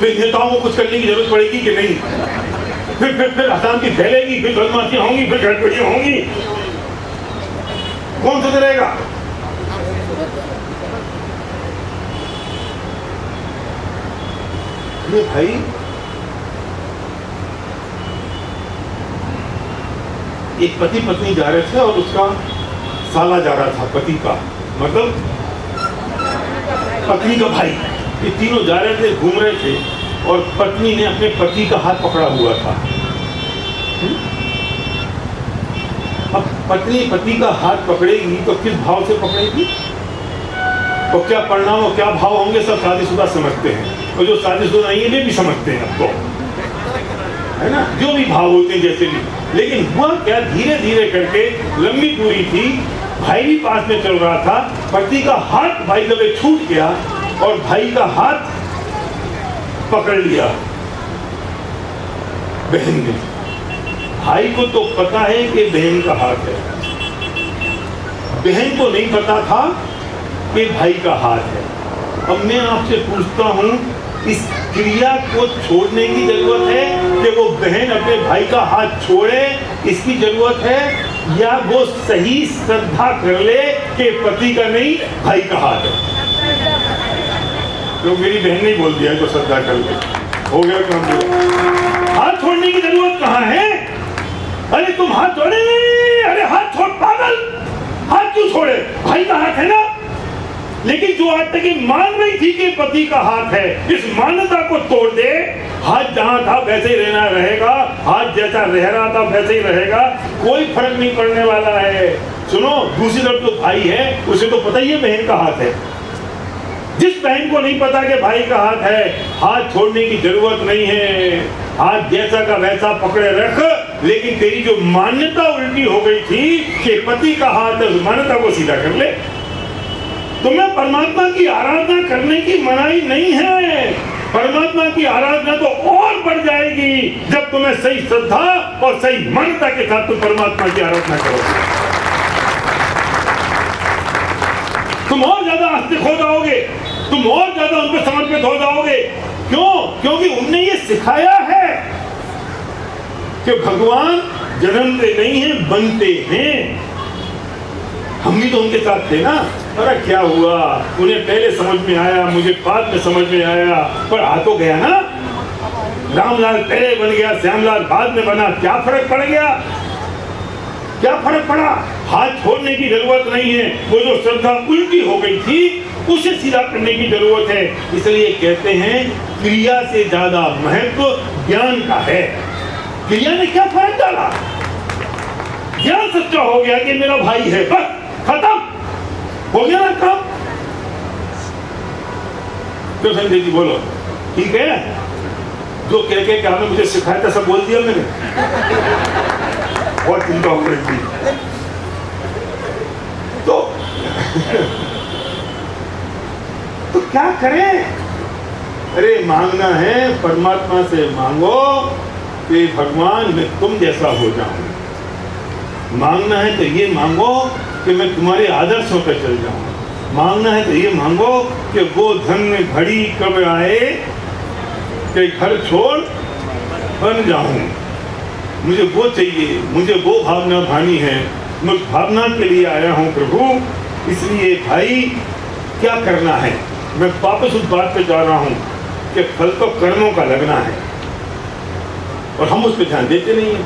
फिर नेताओं को कुछ करने की जरूरत पड़ेगी कि नहीं? फिर अशांति फैलेगी, फिर बदमाशियां होंगी, फिर गड़बड़ियां होंगी, कौन सुधरेगा? ये भाई एक पति पत्नी जा रहे थे और उसका साला जा रहा था, पति का मतलब पत्नी का भाई, ये तीनों जा रहे थे, घूम रहे थे, और पत्नी ने अपने पति का हाथ पकड़ा हुआ था। अब पत्नी पति का हाथ पकड़ेगी तो किस भाव से पकड़ेगी, तो क्या परिणाम और क्या भाव होंगे सब शादीशुदा समझते हैं, और जो शादीशुदा नहीं है वे भी समझते हैं, अब तो है ना, जो भी भाव होते हैं जैसे भी। लेकिन हुआ क्या, धीरे धीरे करके लंबी दूरी थी, भाई भी पास में चल रहा था, पति का हाथ भाई कभी छूट गया और भाई का हाथ पकड़ लिया बहन ने। भाई को तो पता है कि बहन का हाथ है, बहन को नहीं पता था कि भाई का हाथ है। अब मैं आपसे पूछता हूं, इस क्रिया को छोड़ने की जरूरत है कि वो बहन अपने भाई का हाथ छोड़े, इसकी जरूरत है, या वो सही श्रद्धा कर ले कि पति का नहीं भाई का हाथ है? तो मेरी बहन ने बोल दिया तो श्रद्धा कर ले, हो गया काम। हाथ छोड़ने की जरूरत कहाँ है? अरे तुम हाथ छोड़े, अरे हाथ छोड़ पागल, हाथ क्यों छोड़े? भाई का हाथ है ना। लेकिन जो आज तक मान रही थी कि पति का हाथ है, इस मान्यता को तोड़ दे, हाथ जहां था वैसे ही रहना रहेगा, हाथ जैसा रह रहा था वैसे ही रहेगा, कोई फर्क नहीं पड़ने वाला है। सुनो, दूसरी तरफ जो भाई है उसे तो पता ही है बहन का हाथ है। जिस बहन को नहीं पता कि भाई का हाथ है, हाथ छोड़ने की जरूरत नहीं है, हाथ जैसा का वैसा पकड़े रख। लेकिन तेरी जो मान्यता उल्टी हो गई थी कि पति का हाथ है, उस मान्यता को सीधा कर ले। तुम्हें परमात्मा की आराधना करने की मनाही नहीं है, परमात्मा की आराधना तो और बढ़ जाएगी जब तुम्हें सही श्रद्धा और सही मान्यता के साथ तुम परमात्मा की आराधना करोगे। तुम और ज्यादा आस्तिक हो जाओगे, तुम और ज्यादा उन पर समर्पित हो जाओगे। क्यों? क्योंकि उनने ये सिखाया है कि भगवान जन्मते नहीं हैं, बनते हैं। हम भी तो उनके साथ थे ना। अरे क्या हुआ, उन्हें पहले समझ में आया, मुझे बाद में समझ में आया, पर आ तो गया ना। रामलाल पहले बन गया, श्यामलाल बाद में बना, क्या फर्क पड़ गया? क्या फर्क पड़ा? हाथ छोड़ने की जरूरत नहीं है, वो जो श्रद्धा उल्टी हो गई थी उसे सीधा करने की जरूरत है। इसलिए कहते हैं क्रिया से ज्यादा महत्व ज्ञान का है। क्रिया ने क्या फर्क डाला? ज्ञान सच्चा हो गया कि मेरा भाई है, बस खत्म हो गया ना काम। तो संजय जी बोलो, ठीक है? जो कह के क्या मुझे सिखाया था सब बोल दिया मैंने। बहुत चिंता हो रही थी तो क्या करें? अरे मांगना है, परमात्मा से मांगो कि भगवान मैं तुम जैसा हो जाऊं। मांगना है तो ये मांगो कि मैं तुम्हारे आदर्शों पर चल जाऊं। मांगना है तो ये मांगो कि वो धन में घड़ी कब आए कि घर छोड़ बन जाऊं। मुझे वो चाहिए, मुझे वो भावना भानी है, मैं उस भावना के लिए आया हूँ प्रभु। इसलिए भाई क्या करना है, मैं वापस उस बात पे जा रहा हूँ कि फल तो कर्मों का लगना है और हम उस पर ध्यान देते नहीं हैं।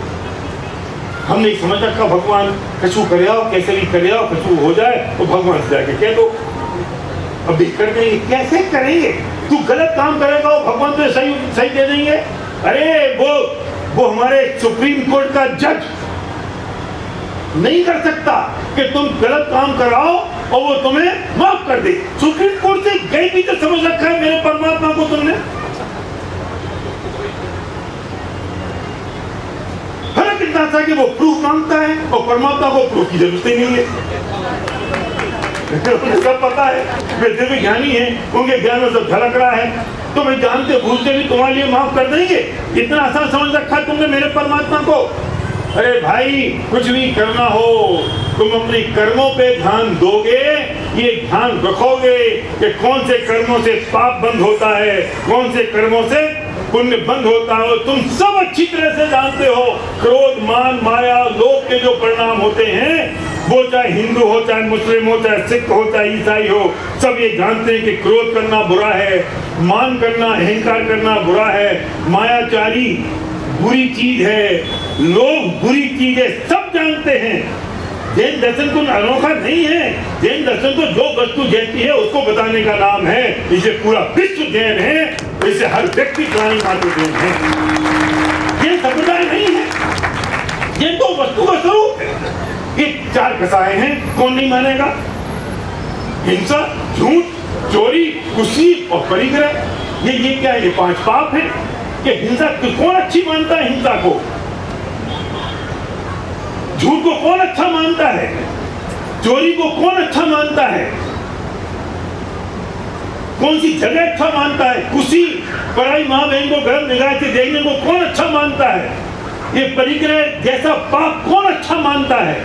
हमने समझ रखा भगवान कछु करे आओ, कैसे भी करे आओ, कछु हो जाए तो भगवान से जाके कह दो, अभी कर देंगे। कैसे करेंगे? तू गलत काम करेगा और भगवान तो सही दे देंगे? अरे वो हमारे सुप्रीम कोर्ट का जज नहीं कर सकता कि तुम गलत काम कराओ और वो तुम्हें माफ कर दे। सुप्रीम कोर्ट से गई भी तो समझ रखा है मेरे परमात्मा को तुमने। फर्क इतना था कि वो प्रूफ मांगता है और परमात्मा को प्रूफ की जरूरत ही नहीं है। उन्हें सब पता है, वे दिव्य ज्ञानी हैं, उनके ज्ञान में सब झलक रहा है, तो मैं जानते भूलते भी तुम्हारे लिए माफ कर देंगे। इतना आसान समझ रखा तुमने मेरे परमात्मा को। अरे भाई कुछ भी करना हो तुम अपने कर्मों पे ध्यान दोगे, ये ध्यान रखोगे कि कौन से कर्मों से पाप बंद होता है, कौन से कर्मों से पुण्य बंद होता है। तुम सब अच्छी तरह से जानते हो क्रोध, मान, माया, लोभ के जो परिणाम होते हैं, वो चाहे हिंदू हो, चाहे मुस्लिम हो, चाहे सिख हो, चाहे ईसाई हो, सब ये जानते हैं कि क्रोध करना बुरा है, मान करना, अहंकार करना बुरा है, मायाचारी बुरी चीज है, लोभ बुरी चीज है, सब जानते हैं। जैन दर्शन कोई अनोखा नहीं है। जैन दर्शन तो जो वस्तु जैसी है उसको बताने का नाम है। इसे पूरा विश्व जैन है, इसे हर व्यक्ति प्राणी मात्र जैन है। ये संप्रदाय नहीं है, ये तो वस्तु का स्वरूप है। ये चार कसाए हैं, कौन नहीं मानेगा? हिंसा, झूठ, चोरी, कुशील और परिग्रह, ये क्या है? ये 5 पाप है। कि हिंसा कौन अच्छी मानता है? हिंसा को, झूठ को कौन अच्छा मानता है? चोरी को कौन अच्छा मानता है? कौन सी जगह अच्छा मानता है? कुशील, पराई माँ बहन को गलत निगाह से देखने को कौन अच्छा मानता है? ये परिग्रह जैसा पाप कौन अच्छा मानता है?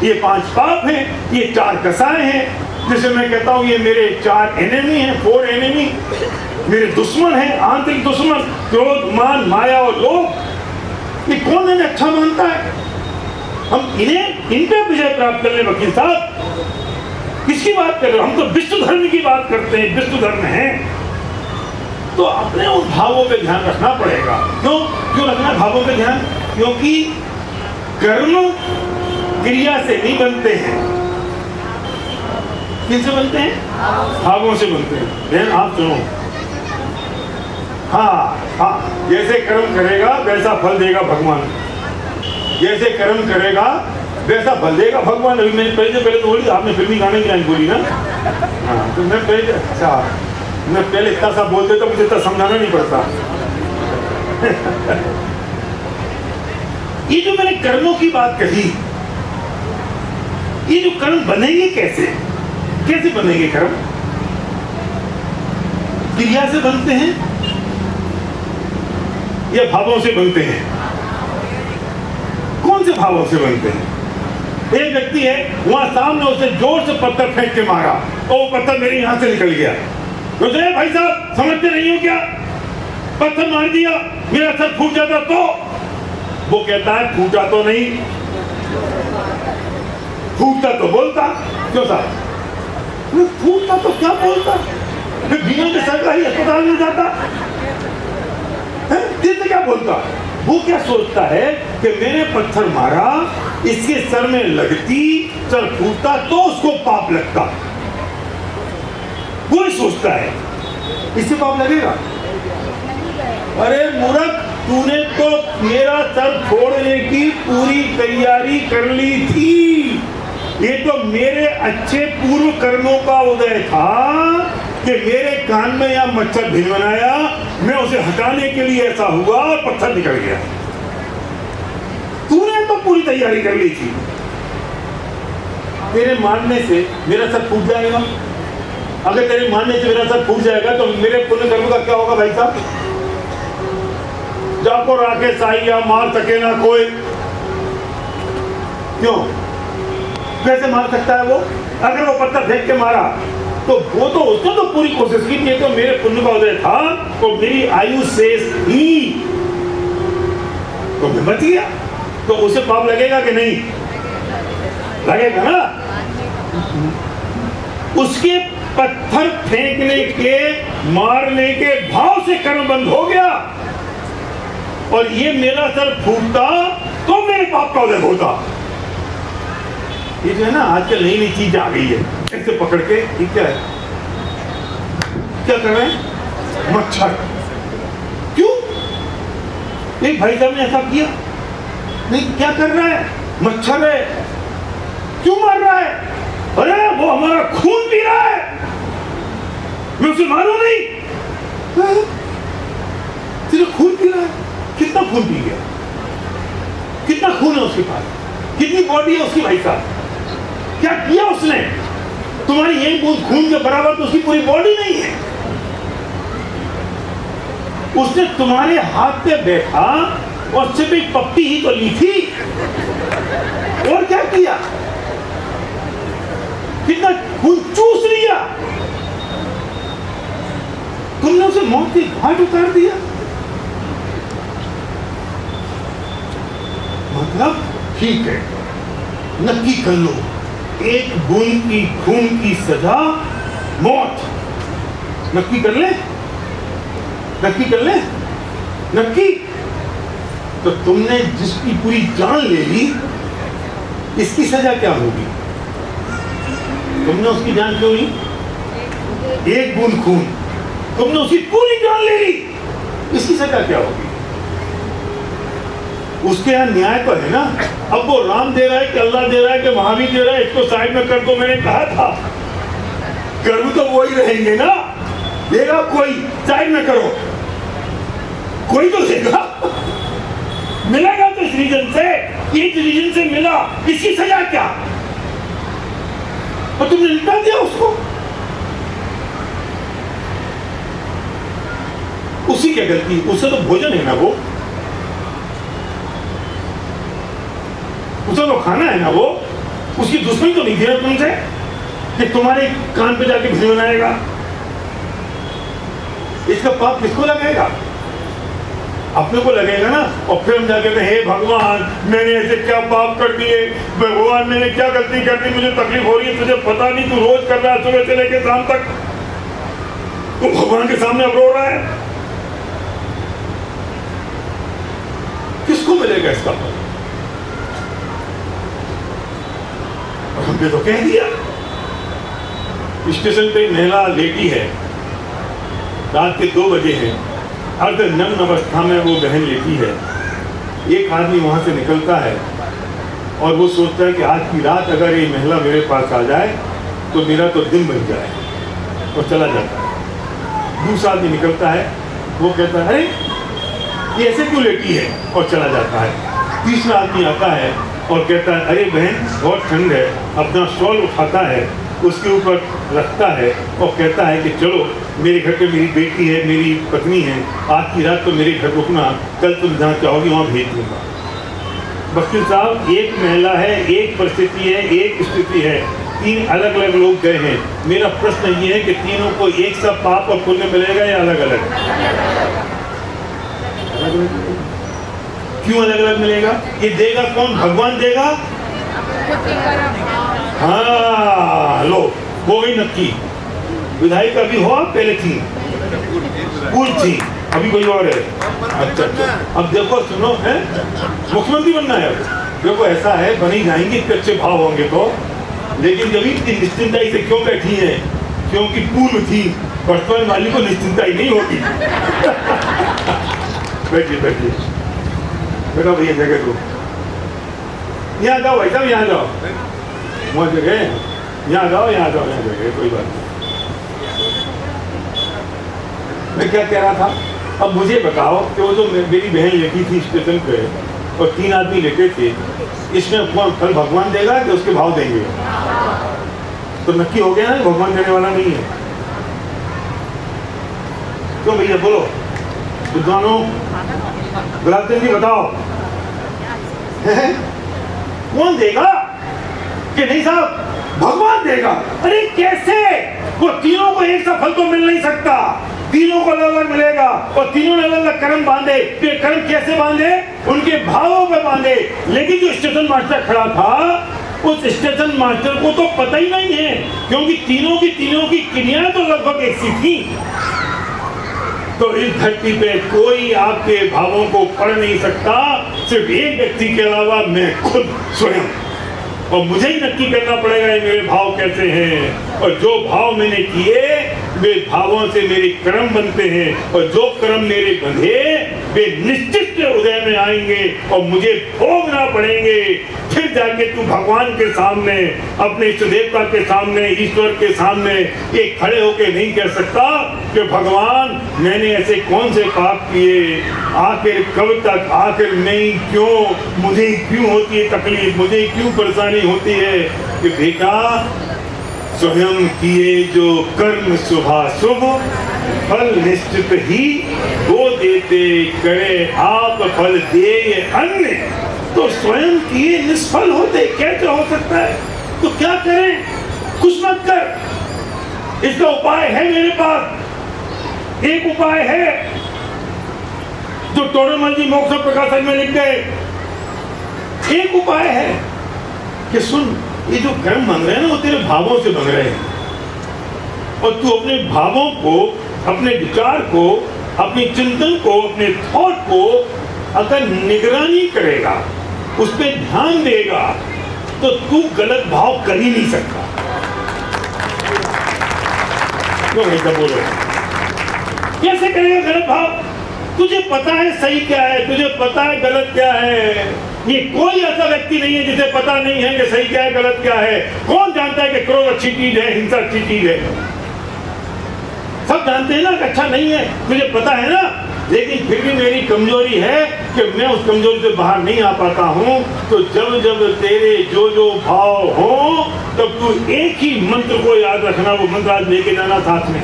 ये 5 पाप हैं, ये 4 कसाए हैं, जिसे मैं कहता हूं ये मेरे 4 एनिमी हैं, 4 एनिमी, मेरे दुश्मन हैं, आंतरिक दुश्मन, क्रोध, मान, माया और लोभ। ये कौन इन्हें अच्छा मानता है? हम इन पे विजय प्राप्त कर ले वकील साहब, किसकी बात कर रहे हो? हम तो विश्व धर्म की बात करते हैं, विश्व धर्म है। तो अपने उन भावों पे ध्यान रखना पड़ेगा। क्यों रखना भावों पे ध्यान? क्योंकि कर्म क्रिया से नहीं बनते हैं। किनसे बनते हैं? भावों से बनते हैं। बहन आप सुनो, हाँ, जैसे कर्म करेगा वैसा फल देगा भगवान। जैसे कर्म करेगा वैसा फल देगा भगवान। अभी मैंने पहले तो बोली, आपने फिल्मी गाने की लाइन बोली ना। हाँ, तो मैं पहले इतना सा बोलते तो मुझे इतना समझाना नहीं पड़ता। ये जो मैंने कर्मों की बात कही, ये जो कर्म बनेंगे कैसे बनेंगे कर्म? क्रिया से बनते हैं या भावों से बनते हैं? कौन से भावों से बनते हैं? एक व्यक्ति है, वहां सामने उसे जोर से पत्थर फेंक के मारा और वो पत्थर मेरे यहां से निकल गया। तो भाई साहब समझते नहीं हो क्या? पत्थर मार दिया, मेरा सर फूट जाता तो? वो कहता है फूटा तो नहीं, फूटता तो बोलता। क्यों साहब? फूटता तो क्या बोलता? फिर बिना के सरकारी अस्पताल में जाता, दिल से क्या बोलता? वो क्या सोचता है कि मैंने पत्थर मारा, इसके सर में लगती, सर फूटता तो उसको पाप लगता। वो ही सोचता है इससे पाप लगेगा। अरे मूर्ख, तूने तो मेरा सर फोड़ने की पूरी तैयारी कर ली थी। ये तो मेरे अच्छे पूर्व कर्मों का उदय था कि मेरे कान में या मच्छर भिनभिनाया, मैं उसे हटाने के लिए ऐसा हुआ और पत्थर निकल गया। तूने तो पूरी तैयारी कर ली थी। तेरे मारने से मेरा सर फूट जाएगा। अगर तेरे मारने से मेरा सर फूट जाएगा तो मेरे पुण्य कर्म का क्या होगा भाई साहब? जाको राके साइया मार सके ना कोई। क्यों? कैसे मार सकता है वो? अगर वो पत्थर फेंक के मारा तो वो तो उसने तो पूरी कोशिश की थी, तो मेरे पुण्य का उदय था, तो मेरी आयु शेष थी, तो मैं बच गया। तो उसे पाप लगेगा कि नहीं? लगेगा ना। उसके पत्थर फेंकने के, मारने के भाव से कर्म बंद हो गया, और ये मेरा सर फूटता तो मेरे पाप का उदय होता। ये जो है ना आजकल नई नई चीज आ गई है, ऐसे पकड़ के ये क्या है, क्या कर रहे हैं? मच्छर। क्यों? एक भाई साहब ने ऐसा किया, नहीं क्या कर रहा है? मच्छर है। क्यों मार रहा है? अरे वो हमारा खून पी रहा है, मैं उसे मारूं नहीं? सिर्फ खून पी रहा है। कितना खून पी गया? कितना खून है उसके पास? कितनी बॉडी है उसकी भाई साहब? क्या किया उसने? तुम्हारी यही बूंद खून के बराबर तो उसकी पूरी बॉडी नहीं है। उसने तुम्हारे हाथ पे बैठा और सिर्फ एक पप्पी ही तो ली थी, और क्या किया? कितना खून चूस लिया। तुमने उसे मौत की घाट उतार दिया। मतलब ठीक है, नक्की कर लो, एक बूंद की खून की सजा मौत। नक्की कर ले, नक्की कर ले, नक्की। तो तुमने जिसकी पूरी जान ले ली, इसकी सजा क्या होगी? तुमने उसकी जान क्यों ली? एक बूंद खून, तुमने उसकी पूरी जान ले ली, इसकी सजा क्या होगी? उसके यहाँ न्याय तो है ना। अब वो राम दे रहा है कि अल्लाह दे रहा है कि महावीर दे रहा है, इसको साइड में कर दो, मैंने कहा था। कर्म तो वही रहेंगे ना, देगा कोई, साइड में करो, कोई तो देगा, मिलेगा तो इस रीजन से, इस रीजन से मिला, इसकी सजा क्या? और तुमने निपटा दिया उसको। उसी क्या गलती? उससे तो भोजन है ना, वो उसे तो खाना है ना, वो उसकी दुश्मनी तो नहीं थी ना तुमसे कि तुम्हारे कान पे जाके भिड़ बनाएगा। इसका पाप किसको लगेगा? अपने को लगेगा ना। और फिर हम जाके कहें, हे भगवान मैंने ऐसे क्या पाप कर दिए, भगवान मैंने क्या गलती कर दी, मुझे तकलीफ हो रही है, तुझे पता नहीं, तू रोज कर रहा है सुबह से लेकर शाम तक, तू भगवान के सामने अब रो रहा है। किसको मिलेगा इसका फल? हमने तो कह दिया। स्टेशन पे महिला लेटी है, रात के 2 बजे हैं, अर्ध नग्न अवस्था में वो बहन लेटी है। एक आदमी वहां से निकलता है और वो सोचता है कि आज की रात अगर ये महिला मेरे पास आ जाए तो मेरा तो दिन बन जाए, और चला जाता है। दूसरा आदमी निकलता है, वो कहता है अरे ये ऐसे क्यों लेटी है, और चला जाता है। तीसरा आदमी आता है और कहता है अरे बहन बहुत ठंड है, अपना शॉल उठाता है, उसके ऊपर रखता है और कहता है कि चलो मेरे घर पे मेरी बेटी है, मेरी पत्नी है, आज की रात तो मेरे घर रुकना, कल तुम जहाँ चाहोगी वहाँ भेज दूंगा। वकील साहब, एक महिला है, एक परिस्थिति है, एक स्थिति है, 3 अलग अलग लोग गए हैं। मेरा प्रश्न ये है कि तीनों को एक सा पाप और पुण्य मिलेगा या अलग अलग? क्यों अलग अलग मिलेगा? ये देगा कौन? भगवान देगा। हाँ लो, वो गई नक्की। विधायक अभी हो, पहले थी, पूर्व थी, अभी कोई और है। अच्छा अच्छा, अब देखो सुनो, है मुख्यमंत्री बनना है। देखो ऐसा है, बनी जाएंगे इतने अच्छे भाव होंगे तो, लेकिन जब इतनी निश्चिंताई से क्यों बैठी है? क्योंकि पूर्व थी, वर्तमान वाली को निश्चिंताई नहीं होगी। बैठिए बैठिए बेटा, भैया जगह दो, यहाँ जाओ भाई साहब, यहाँ जाओ, वहाँ जगह, यहाँ जाओ, यहाँ जाओ, यहाँ जगह, कोई बात नहीं। मैं क्या कह रहा था? अब मुझे बताओ कि वो जो मेरी बहन लेटी थी स्टेशन पे और 3 आदमी लेटे थे, इसमें कौन फल भगवान देगा कि उसके भाव देंगे? तो नक्की हो गया ना, भगवान देने वाला नहीं है। क्यों भैया बोलो, विद्वानों, गुलाब चंद जी बताओ, कौन देगा? कि नहीं साहब भगवान देगा। अरे कैसे? वो तीनों को एक सा फल तो मिल नहीं सकता। तीनों को अलग मिलेगा और तीनों ने अलग कर्म बांधे। तो ये कर्म कैसे बांधे? उनके भावों पे बांधे। लेकिन जो स्टेशन मास्टर खड़ा था, उस स्टेशन मास्टर को तो पता ही नहीं है, क्योंकि तीनों की क्रियाएं तो लगभग एक सी थी। तो इस धरती पे कोई आपके भावों को पढ़ नहीं सकता, सिर्फ एक व्यक्ति के अलावा मैं खुद स्वयं। और मुझे ही नक्की करना पड़ेगा ये मेरे भाव कैसे हैं, और जो भाव मैंने किए वे भावों से मेरे कर्म बनते हैं, और जो कर्म मेरे बंधे वे निश्चित उदय में आएंगे और मुझे भोगना पड़ेंगे। फिर जाके तू भगवान के सामने, अपने इष्ट देवता के सामने, ईश्वर के सामने ये खड़े होके नहीं कह सकता कि भगवान मैंने ऐसे कौन से पाप किए, आखिर कब तक, आखिर मैं क्यों, मुझे क्यों होती है तकलीफ, मुझे क्यों परेशानी होती है। कि बेटा स्वयं किए जो कर्म शुभाशुभ फल निश्चित ही वो देते, करे आप फल दे अन्य। तो स्वयं किए निष्फल होते कैसे हो सकता है? तो क्या करें? कुछ मत कर, इसका उपाय है मेरे पास। एक उपाय है जो टोडरमल जी मोक्ष प्रकाशन में लिख गए। एक उपाय है कि सुन, ये जो कर्म बन रहे हैं ना वो तेरे भावों से बन रहे हैं, और तू अपने भावों को, अपने विचार को, अपने चिंतन को, अपने थॉट को अगर निगरानी करेगा, उस पर ध्यान देगा, तो तू गलत भाव कर ही नहीं सकता। क्यों ऐसा बोलो? कैसे करेगा गलत भाव? तुझे पता है सही क्या है, तुझे पता है गलत क्या है। ये कोई ऐसा व्यक्ति नहीं है जिसे पता नहीं है कि सही क्या है गलत क्या है। कौन जानता है कि क्रोध अच्छी चीज है, हिंसा अच्छी चीज है? सब जानते हैं ना कि अच्छा नहीं है, तुझे पता है ना। लेकिन फिर भी मेरी कमजोरी है कि मैं उस कमजोरी से बाहर नहीं आ पाता हूँ। तो जब जब तेरे जो जो भाव हो, तब तू एक ही मंत्र को याद रखना। वो मंत्र आज लेके जाना साथ में।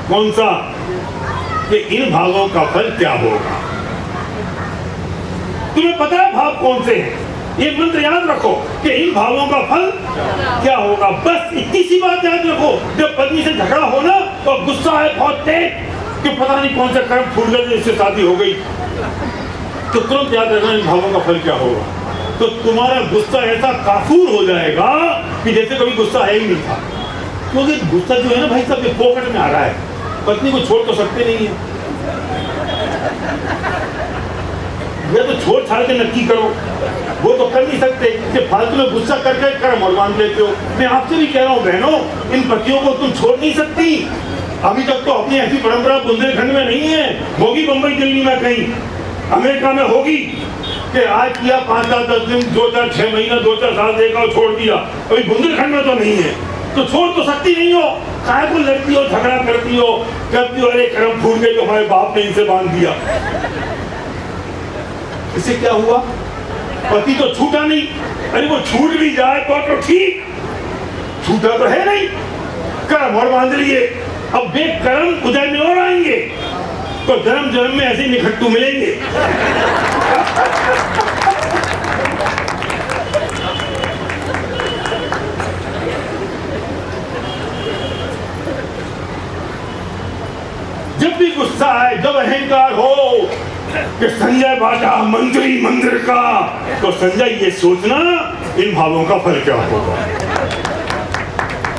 कौन सा? कि इन भावों का फल क्या होगा। तुम्हें पता है भाव कौन से हैं? ये मंत्र याद रखो कि इन भावों का फल क्या होगा। बस इतनी सी बात याद रखो। जब पत्नी से झगड़ा हो ना तो गुस्सा है बहुत तेज कि पता नहीं कौन सा कर्म फूट गया जिससे शादी हो गई, तो तुरंत याद रखना इन भावों का फल क्या होगा। तो तुम्हारा गुस्सा ऐसा काफूर हो जाएगा कि जैसे कभी गुस्सा है ही नहीं था। क्योंकि गुस्सा जो है ना भाई साहब, ये पॉकेट में आ रहा है। पत्नी को छोड़ तो सकते नहीं है, ये तो छोड़ छाड़ के नक्की करो, वो तो कर नहीं सकते कि फालतू में गुस्सा करके कर्म और बांध लेते हो। मैं आपसे भी कह रहा हूँ बहनों, इन पतियों को तुम छोड़ नहीं सकती। अभी तक तो अपनी ऐसी परंपरा बुंदेलखंड में नहीं है, होगी बंबई दिल्ली में कहीं, अमेरिका में होगी कि आज किया 5-10 दिन, 2-4 6 महीना 2-4 साल देखा और छोड़ दिया। अभी बुंदेलखंड में तो नहीं है, तो छोड़ तो सकती नहीं हो। काय को लड़ती हो, झगड़ा करती हो, कहती हो अरे कर्म फूट गए तो हमारे बाप ने इनसे बांध दिया। इससे क्या हुआ? पति तो छूटा नहीं। अरे वो छूट भी जाए तो ठीक, छूटा तो है नहीं, कर्म और बांध लिए। अब वे कर्म उदय में और आएंगे तो धर्म जन्म में ऐसे निखट्टू मिलेंगे। जब भी गुस्सा है, जब अहंकार हो कि संजय बाटा मंत्री मंदिर का, तो संजय ये सोचना इन भावों का फल क्या होगा।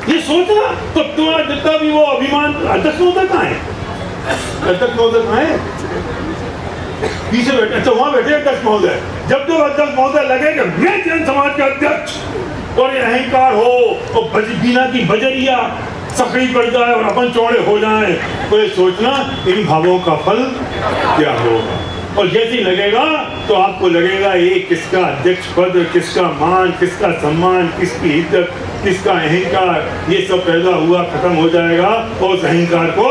ये सोचना तो तुम्हारा जितना भी वो अभिमान। अध्यक्ष महोदय कहाँ है? अध्यक्ष महोदय कहाँ है? पीछे बैठे। अच्छा वहां बैठे अध्यक्ष महोदय। जब तो अध्यक्ष महोदय लगे कि मैं जैन समाज के अध्यक्ष, और ये अहंकार हो और बिना की बजरिया सकड़ी पड़ जाए और अपन चौड़े हो जाए, तो ये सोचना इन भावों का फल क्या होगा। और जैसे ही लगेगा तो आपको लगेगा ये किसका अध्यक्ष पद, किसका मान, किसका सम्मान, किसकी इज्जत, किसका अहंकार, ये सब पैदा हुआ खत्म हो जाएगा और उस अहंकार को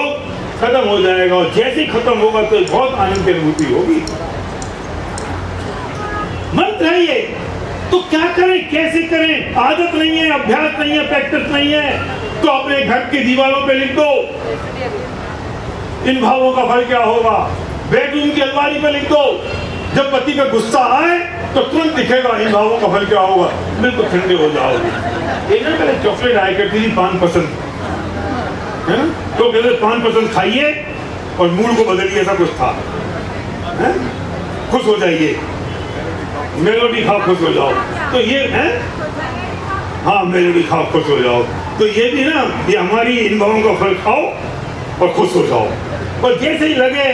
खत्म हो जाएगा। और जैसे ही खत्म होगा तो बहुत आनंद की अनुभूति होगी। मंत्र है ये। तो क्या करें, कैसे करें? आदत नहीं है, अभ्यास नहीं है, प्रैक्टिस नहीं है, तो अपने घर की दीवारों पे लिख दो इन भावों का फल क्या होगा। बेडरूम की अलमारी पे लिख दो। जब पति पे गुस्सा आए तो तुरंत दिखेगा इन भावों का फल क्या होगा। बिल्कुल ठंडे हो जाओगे। एक ना पहले चॉकलेट आया करती थी, पान पसंद, है ना? तो कहते 5% खाइए और मूड को बदलिए, ऐसा कुछ था, है? खुश हो जाइए, मेलोडी खाओ खुश हो जाओ। तो ये है, हाँ मेलोडी खाओ खुश हो जाओ। तो ये भी ना, ये हमारी इन भावों का फल खाओ और खुश हो जाओ। और जैसे ही लगे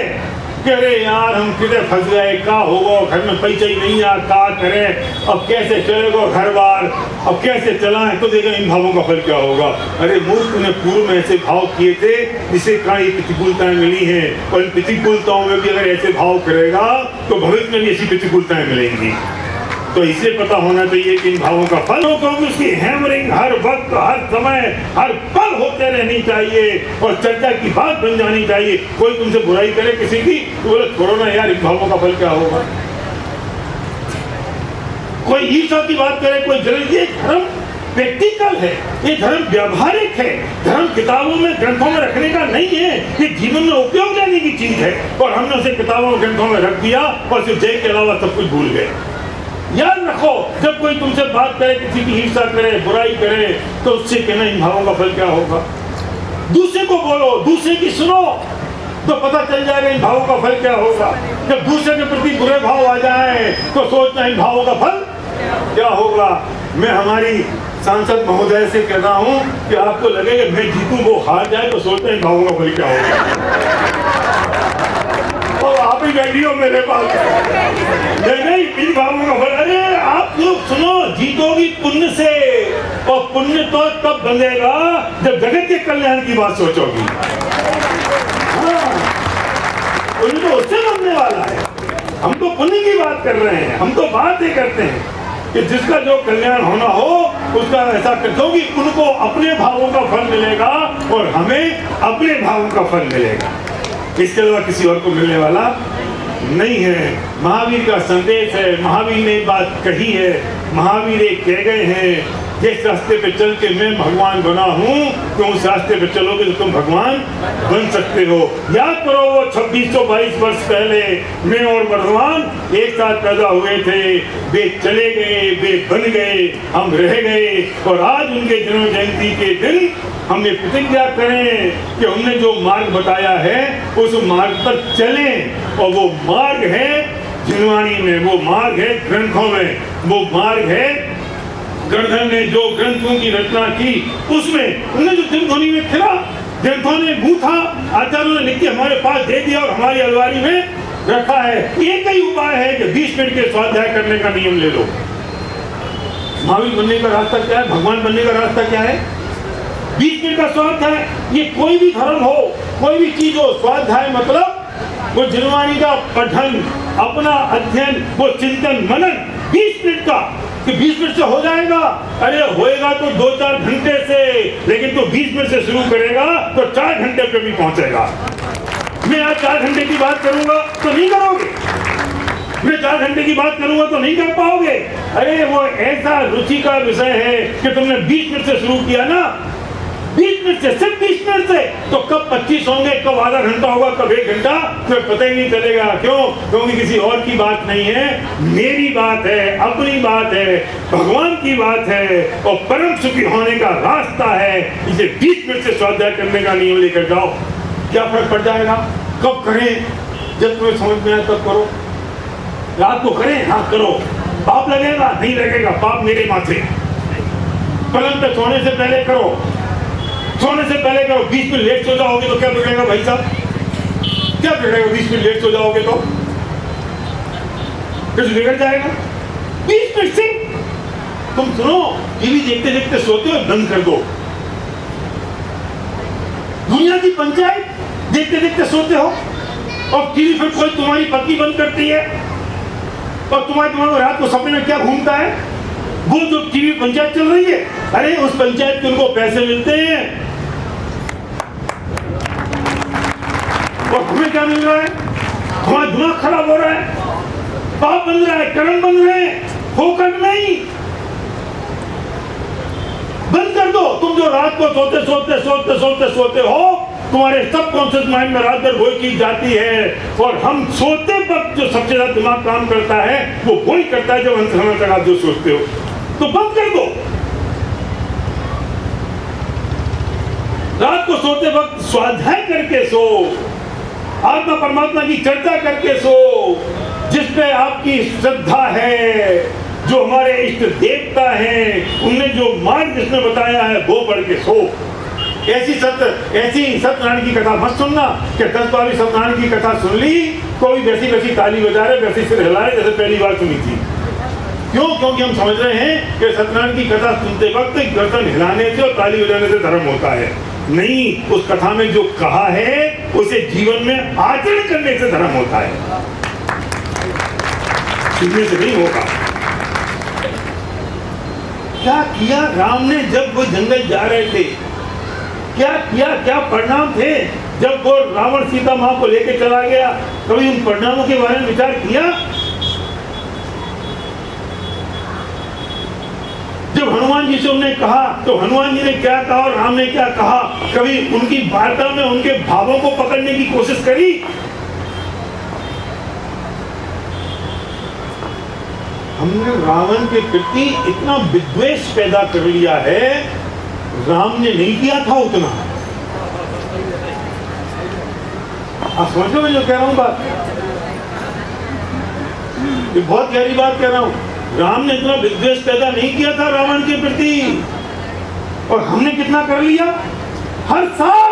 कि अरे यार हम किधर फंस गए, क्या होगा, घर में पैसा ही नहीं आ, क्या करें, अब कैसे चलेगा घर बार, अब कैसे चलाएं, तो देखा इन भावों का फल क्या होगा। अरे मूर्ख, तूने पूर्व में ऐसे भाव किए थे जिससे कई प्रतिकूलताएं मिली हैं, और इन प्रतिकूलताओं में भी अगर ऐसे भाव करेगा तो भविष्य में भी ऐसी प्रतिकूलताएं मिलेंगी। तो इसे पता होना चाहिए कि इन भावों का फल हो, क्योंकि उसकी हैमरिंग हर वक्त, हर समय, हर पल होते रहनी चाहिए और चर्चा की बात बन जानी चाहिए। कोई तुमसे बुराई करे किसी की तो बोले छोड़ो ना यार, इन भावों का फल क्या होगा। कोई ईर्ष्या की बात करे, कोई जलन, ये धर्म प्रैक्टिकल है, ये धर्म व्यावहारिक है। धर्म किताबों में, ग्रंथों में रखने का नहीं है, ये जीवन में उपयोग लेने की चीज है। और हमने उसे किताबों ग्रंथों में रख दिया और सिर्फ जय के अलावा सब कुछ भूल गए। याद रखो, जब कोई तुमसे बात करे, किसी की हिंसा करे, बुराई करे, तो उससे कहना इन भावों का फल क्या होगा। दूसरे को बोलो, दूसरे की सुनो, तो पता चल जाएगा इन भावों का फल क्या होगा। जब दूसरे के प्रति बुरे भाव आ जाए तो सोचना इन भावों का फल क्या होगा। मैं हमारी सांसद महोदय से कह रहा हूं कि आपको लगेगा मैं जीतूं वो हार जाए तो सोचते हैं इन भावों का फल क्या होगा। और आप ही बैठी हो मेरे पास, नहीं इन भावों का फल। अरे आप लोग सुनो, जीतोगी पुण्य से, और पुण्य तो तब बनेगा जब जगत के कल्याण की बात सोचोगी। हाँ, पुण्य तो उससे बनने वाला है। हम तो पुण्य की बात कर रहे हैं, हम तो बात ही करते हैं कि जिसका जो कल्याण होना हो उसका ऐसा करते हो कि उनको अपने भावों का फल मिलेगा और हमें अपने भावों का फल मिलेगा। इसके अलावा किसी और को मिलने वाला नहीं है। महावीर का संदेश है, महावीर ने बात कही है, महावीर एक कह गए हैं, जिस रास्ते पे चल के मैं भगवान बना हूँ, तो उस रास्ते पे चलोगे तो तुम भगवान बन सकते हो। याद करो वो 2622 वर्ष पहले मैं और वर्धमान एक साथ पैदा हुए थे, वे चले गए, वे बन गए, हम रह गए, और आज उनके जन्म जयंती के दिन हम ये प्रतिज्ञा करें कि हमने जो मार्ग बताया है उस मार्ग पर चलें। और वो मार्ग है जिनवाणी में, वो मार्ग है ग्रंथों में, वो मार्ग है गणधर ने जो ग्रंथों की रचना की उसमें उन्हें जो दिनध्वनि में खिला, ग्रंथों ने गूंथा, आचार्यों ने लिख के हमारे पास दे दिया और हमारी अलमारी में रखा है। एक ही उपाय है कि 20 मिनट के स्वाध्याय करने का नियम ले लो। महावीर बनने का रास्ता क्या है, भगवान बनने का रास्ता क्या है? 20 मिनट का स्वाध्याय। ये कोई भी धर्म हो, कोई भी चीज हो, स्वाध्याय मतलब वो जिनवाणी का पठन, अपना अध्ययन, वो चिंतन मनन 20 मिनट का। कि 20 मिनट से हो जाएगा, अरे होएगा तो 2-4 घंटे से, लेकिन तो 20 मिनट से शुरू करेगा तो 4 घंटे पे भी पहुंचेगा। मैं आज 4 घंटे की बात करूंगा तो नहीं करोगे, मैं 4 घंटे की बात करूंगा तो नहीं कर पाओगे। अरे वो ऐसा रुचि का विषय है कि तुमने 20 मिनट से शुरू किया ना, 20 मिनट से, सिर्फ 20 मिनट से, तो कब 25 होंगे, कब आधा घंटा होगा, कब 1 घंटा, तो पता ही नहीं चलेगा। क्यों? क्योंकि किसी और की बात नहीं है, मेरी बात है, अपनी बात है, भगवान की बात है और परम सुखी होने का रास्ता है। इसे 20 मिनट से स्वाध्याय करने का नियम लेकर जाओ, क्या फर्क पड़ जाएगा। कब करें? जब तुम्हें समझ में आए तब करो। रात को करें, हाँ करो। पाप लगेगा? नहीं लगेगा, पाप मेरे माथे। पलंग पे सोने से पहले करो, सोने से पहले करो। 20 मिनट लेट सो जाओगे तो क्या बिगड़ेगा भाई साहब? क्या बिगड़ेगा? 20 मिनट लेट सो जाओगे तो कुछ बिगड़ जाएगा? 20 मिनट से तुम सुनो, टीवी देखते देखते सोते हो, बंद कर दो। दुनिया की पंचायत देखते देखते सोते हो और टीवी फिर कोई तुम्हारी पत्नी बंद करती है और तुम्हारे रात को सपने में क्या घूमता है? वो जो टीवी पंचायत चल रही है, अरे उस पंचायत के उनको पैसे मिलते हैं और हमें क्या मिल रहा है? हमारा दिमाग खराब हो रहा है, पाप बन रहा है, कर्म बन रहे हैं, होकर नहीं। बंद कर दो। तुम जो रात को सोते हो, तुम्हारे सब कॉन्शियस माइंड में रात भर वही चीज जाती है, और हम सोते वक्त जो सबसे ज्यादा दिमाग काम करता है वो वही करता है जब अंत समय तक आप जो सोचते हो। तो बंद कर दो। रात को सोते वक्त स्वाध्याय करके सो, आत्मा परमात्मा की चर्चा करके सो, जिसपे आपकी श्रद्धा है, जो हमारे इष्ट देवता हैं, उनने जो मार्ग जिसने बताया है वो पढ़ के सो। ऐसी सत्यनारायण की कथा मत सुनना कि 10-12 सत्यनारायण की कथा सुन ली, कोई वैसी ताली बजा रहे, वैसी सिर हिला रहे जैसे पहली बार सुनी थी। क्यों? क्योंकि हम समझ रहे हैं कि सत्यनारायण की कथा सुनते वक्त गर्दन हिलाने से और ताली बजाने से धर्म होता है। नहीं, उस कथा में जो कहा है उसे जीवन में आचरण करने से धर्म होता है, सुनने से नहीं होगा। क्या किया राम ने जब वो जंगल जा रहे थे? क्या किया? क्या परिणाम थे जब वो रावण सीता मां को लेकर चला गया? कभी उन परिणामों के बारे में विचार किया? जब हनुमान जी से उन्होंने कहा तो हनुमान जी ने क्या कहा और राम ने क्या कहा? कभी उनकी वार्ता में उनके भावों को पकड़ने की कोशिश करी? हमने रावण के प्रति इतना विद्वेष पैदा कर लिया है, राम ने नहीं किया था उतना। आप समझ लो मैं जो कह रहा हूं बात, ये बहुत गहरी बात कह रहा हूं। राम ने इतना विद्वेष पैदा नहीं किया था रावण के प्रति, और हमने कितना कर लिया। हर साल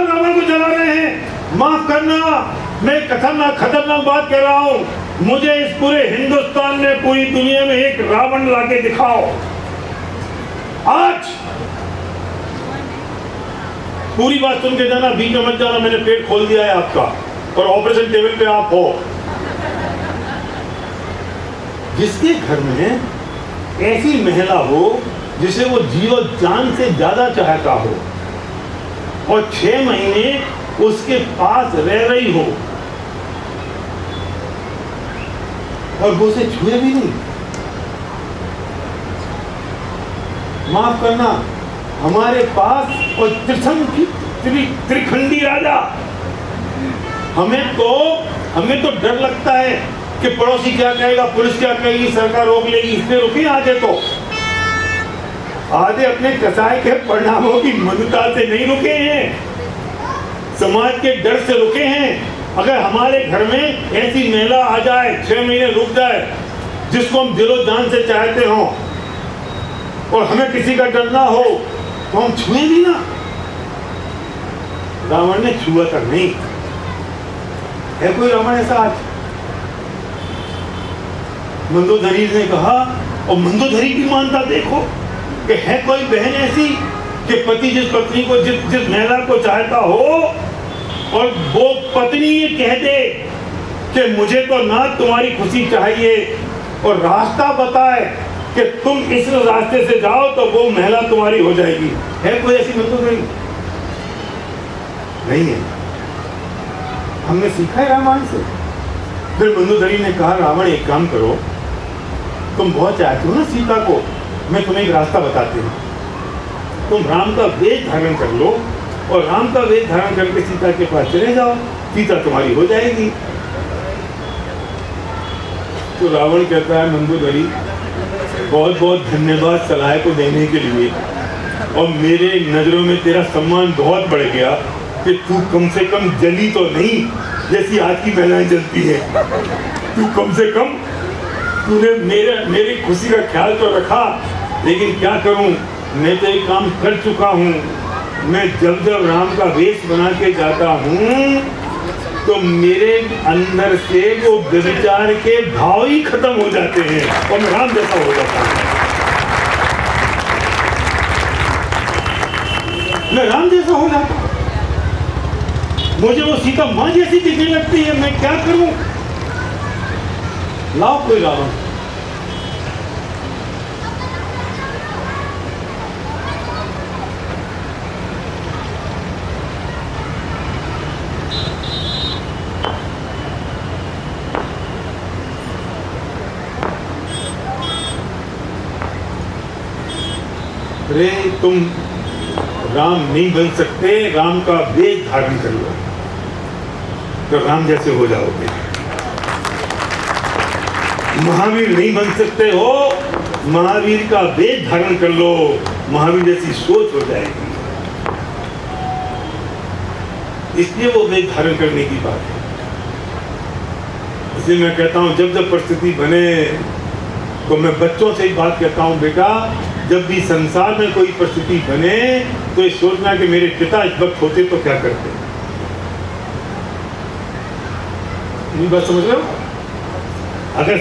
रावण को जला रहे हैं। माफ करना, मैं खतरनाक बात कह रहा हूं, मुझे इस पूरे हिंदुस्तान में, पूरी दुनिया में एक रावण लाके दिखाओ। आज पूरी बात सुन के जाना, बीच में मत जाना, मैंने पेट खोल दिया है आपका और ऑपरेशन टेबल पे आप हो। जिसके घर में ऐसी महिला हो जिसे वो जीवन जान से ज्यादा चाहता हो और 6 महीने उसके पास रह रही हो और वो उसे छुए भी नहीं, माफ करना, हमारे पास और त्रिखंडी राजा, हमें तो डर लगता है कि पड़ोसी क्या कहेगा, पुलिस क्या कहेगी, सरकार रोक लेगी, इसलिए रुके। आधे अपने कसाई के परिणामों की ममता से नहीं रुके हैं, समाज के डर से रुके हैं। अगर हमारे घर में ऐसी महिला आ जाए, 6 महीने रुक जाए, जिसको हम दिलो जान से चाहते हो और हमें किसी का डर ना हो, तो हम छुए नहीं ना। रावण ने छुआ तक नहीं है। कोई रावण ऐसा आज? मंदोदरी ने कहा, और मंदोदरी की मानता देखो कि है कोई बहन ऐसी कि पति जिस पत्नी को, जिस महिला को चाहता हो और वो पत्नी ये कह दे कि मुझे तो ना तुम्हारी खुशी चाहिए और रास्ता बताए कि तुम इस रास्ते से जाओ तो वो महिला तुम्हारी हो जाएगी। है कोई ऐसी मंदोदरी? नहीं है। हमने सीखा है रामायण से। फिर मंदोदरी ने कहा, रावण एक काम करो, तुम बहुत चाहते हो ना सीता को, मैं तुम्हें एक रास्ता बताती हूँ, तुम राम का वेश धारण कर लो और राम का वेश धारण करके सीता के पास चले जाओ, सीता तुम्हारी हो जाएगी। तो रावण कहता है, मंदोदरी बहुत बहुत धन्यवाद सलाह को देने के लिए, और मेरे नजरों में तेरा सम्मान बहुत बढ़ गया कि तू कम से कम जली तो नहीं जैसी आज की महिलाएं जलती है। तू कम से कम तूने मेरी खुशी का ख्याल तो रखा, लेकिन क्या करूं, मैं तो एक काम कर चुका हूं। मैं जब राम का वेश बना के जाता हूं तो मेरे अंदर से वो व्यभिचार के भाव ही खत्म हो जाते हैं और मैं राम जैसा हो जाता हूं। मैं राम जैसा हो जाता हूं, मुझे वो सीता मां जैसी दिखने लगती है। मैं क्या करूं? लाओ कोई रावण। अरे तुम राम नहीं बन सकते, राम का वेश धारण कर लो तो राम जैसे हो जाओगे। महावीर नहीं बन सकते हो, महावीर का वेश धारण कर लो, महावीर जैसी सोच हो जाएगी। इसलिए वो वेश धारण करने की बात है। इसलिए मैं कहता हूँ जब जब परिस्थिति बने तो मैं बच्चों से एक बात कहता हूँ, बेटा जब भी संसार में कोई परिस्थिति बने तो ये सोचना कि मेरे पिता इस वक्त होते तो क्या करते। नहीं बात समझ रहे हो? अगर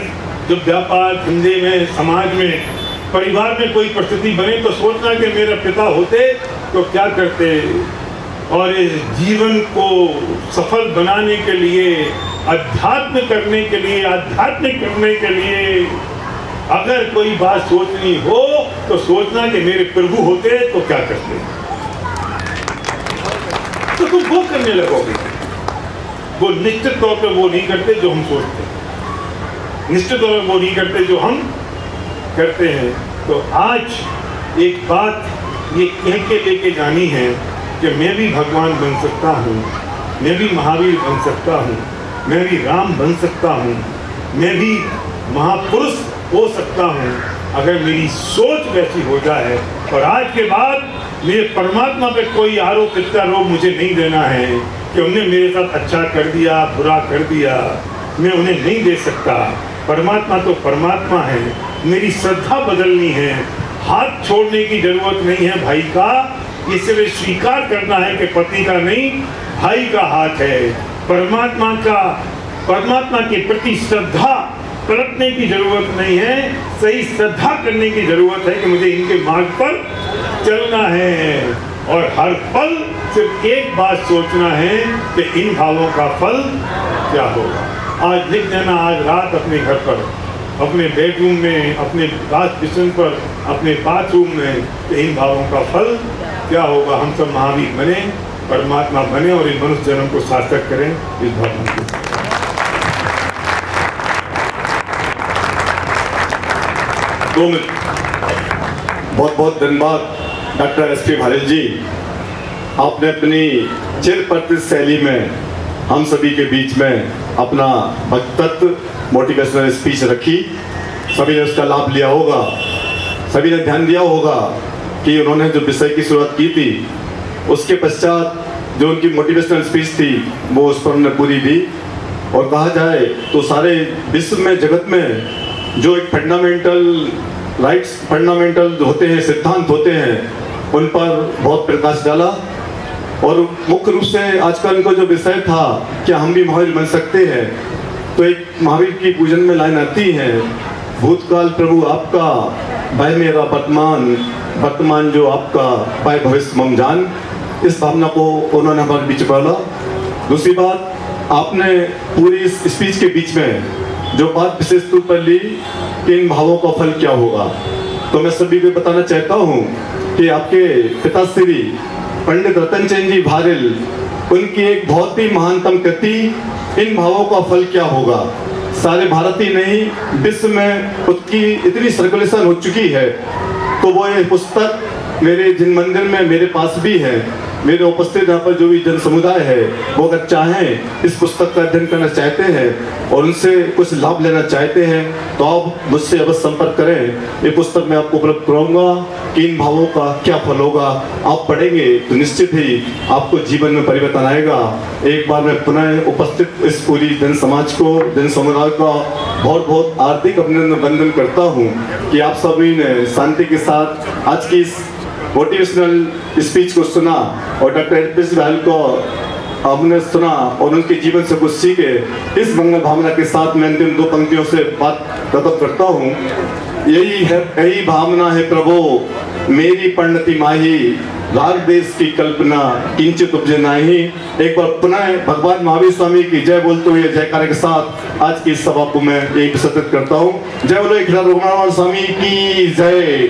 जब व्यापार धंधे में, समाज में, परिवार में कोई परिस्थिति बने तो सोचना कि मेरे पिता होते तो क्या करते। और इस जीवन को सफल बनाने के लिए, आध्यात्मिक करने के लिए अगर कोई बात सोचनी हो तो सोचना कि मेरे प्रभु होते तो क्या करते। तो तुम वो करने लगोगे। वो निश्चित तौर पर वो नहीं करते जो हम सोचते हैं, निश्चित तौर पर वो नहीं करते जो हम करते हैं। तो आज एक बात ये कह के लेके जानी है कि मैं भी भगवान बन सकता हूँ, मैं भी महावीर बन सकता हूँ, मैं भी राम बन सकता हूँ, मैं भी महापुरुष हो सकता हूँ अगर मेरी सोच वैसी हो जाए। और आज के बाद मेरे परमात्मा पे कोई आरोप प्रत्यारोप मुझे नहीं देना है कि उन्होंने मेरे साथ अच्छा कर दिया, बुरा कर दिया, मैं उन्हें नहीं दे सकता। परमात्मा तो परमात्मा है, मेरी श्रद्धा बदलनी है। हाथ छोड़ने की जरूरत नहीं है भाई का, इसलिए स्वीकार करना है कि पति का नहीं भाई का हाथ है। परमात्मा के प्रति श्रद्धा पलटने की जरूरत नहीं है, सही श्रद्धा करने की जरूरत है कि मुझे इनके मार्ग पर चलना है। और हर पल सिर्फ एक बात सोचना है कि इन भावों का फल क्या होगा। आज लिख देना, आज रात अपने घर पर, अपने बेडरूम में, अपने रात किचन पर, अपने बाथरूम में कि इन भावों का फल क्या होगा। हम सब महावीर बने, परमात्मा बने और इस मनुष्य जन्म को सार्थक करें इस भावना के साथ। बहुत बहुत धन्यवाद डॉक्टर एस.पी. भारत जी। आपने अपनी चिरपरिचित शैली में हम सभी के बीच में अपना वक्तव्य मोटिवेशनल स्पीच रखी। सभी ने उसका लाभ लिया होगा, सभी ने ध्यान दिया होगा कि उन्होंने जो विषय की शुरुआत की थी उसके पश्चात जो उनकी मोटिवेशनल स्पीच थी वो उस पर उन्होंने पूरी दी। और कहा जाए तो सारे विश्व में, जगत में जो एक फंडामेंटल राइट्स, फंडामेंटल होते हैं, सिद्धांत होते हैं, उन पर बहुत प्रकाश डाला। और मुख्य रूप से आजकल इनको जो विषय था क्या हम भी महावीर बन सकते हैं, तो एक महावीर की पूजन में लाइन आती है, भूतकाल प्रभु आपका, भय मेरा वर्तमान, वर्तमान जो आपका, भय भविष्य मम जान। इस भावना को उन्होंने हमारे बीच बोला। दूसरी बात, आपने पूरी इस स्पीच के बीच में जो बात विशेष रूप पर ली कि इन भावों का फल क्या होगा, तो मैं सभी को बताना चाहता हूँ कि आपके पिताश्री पंडित रतनचंद जी भारिल, उनकी एक बहुत ही महानतम कृति इन भावों का फल क्या होगा, सारे भारत ही नहीं विश्व में उसकी इतनी सर्कुलेशन हो चुकी है। तो वो ये पुस्तक मेरे जिन मंदिर में मेरे पास भी है, मेरे उपस्थित यहाँ पर जो भी जन समुदाय है वो अगर चाहें इस पुस्तक का अध्ययन करना चाहते हैं और उनसे कुछ लाभ लेना चाहते हैं तो आप मुझसे अवश्य संपर्क करें। ये पुस्तक मैं आपको उपलब्ध कराऊंगा कि इन भावों का क्या फल होगा। आप पढ़ेंगे तो निश्चित ही आपको जीवन में परिवर्तन आएगा। एक बार मैं पुनः उपस्थित इस पूरी जन समाज को, जन समुदाय का बहुत बहुत हार्दिक अभिनंदन करता हूँ कि आप सभी ने शांति के साथ आज की इस मोटिवेशनल स्पीच को सुना और डॉक्टर एस.पी. भारत को हमने सुना और उनके जीवन से कुछ सीखे। इस मंगल भावना के साथ मैं अंतिम दो पंक्तियों से बात खत्म करता हूँ। यही भावना है प्रभु मेरी परिणति माही, राग देश की कल्पना किंचित उपजे नाही। एक बार पुनः भगवान महावीर स्वामी की जय बोलते हुए जयकारे के साथ आज की सभा को मैं यही विसर्जित करता हूँ। जय बोलो एक स्वामी की जय।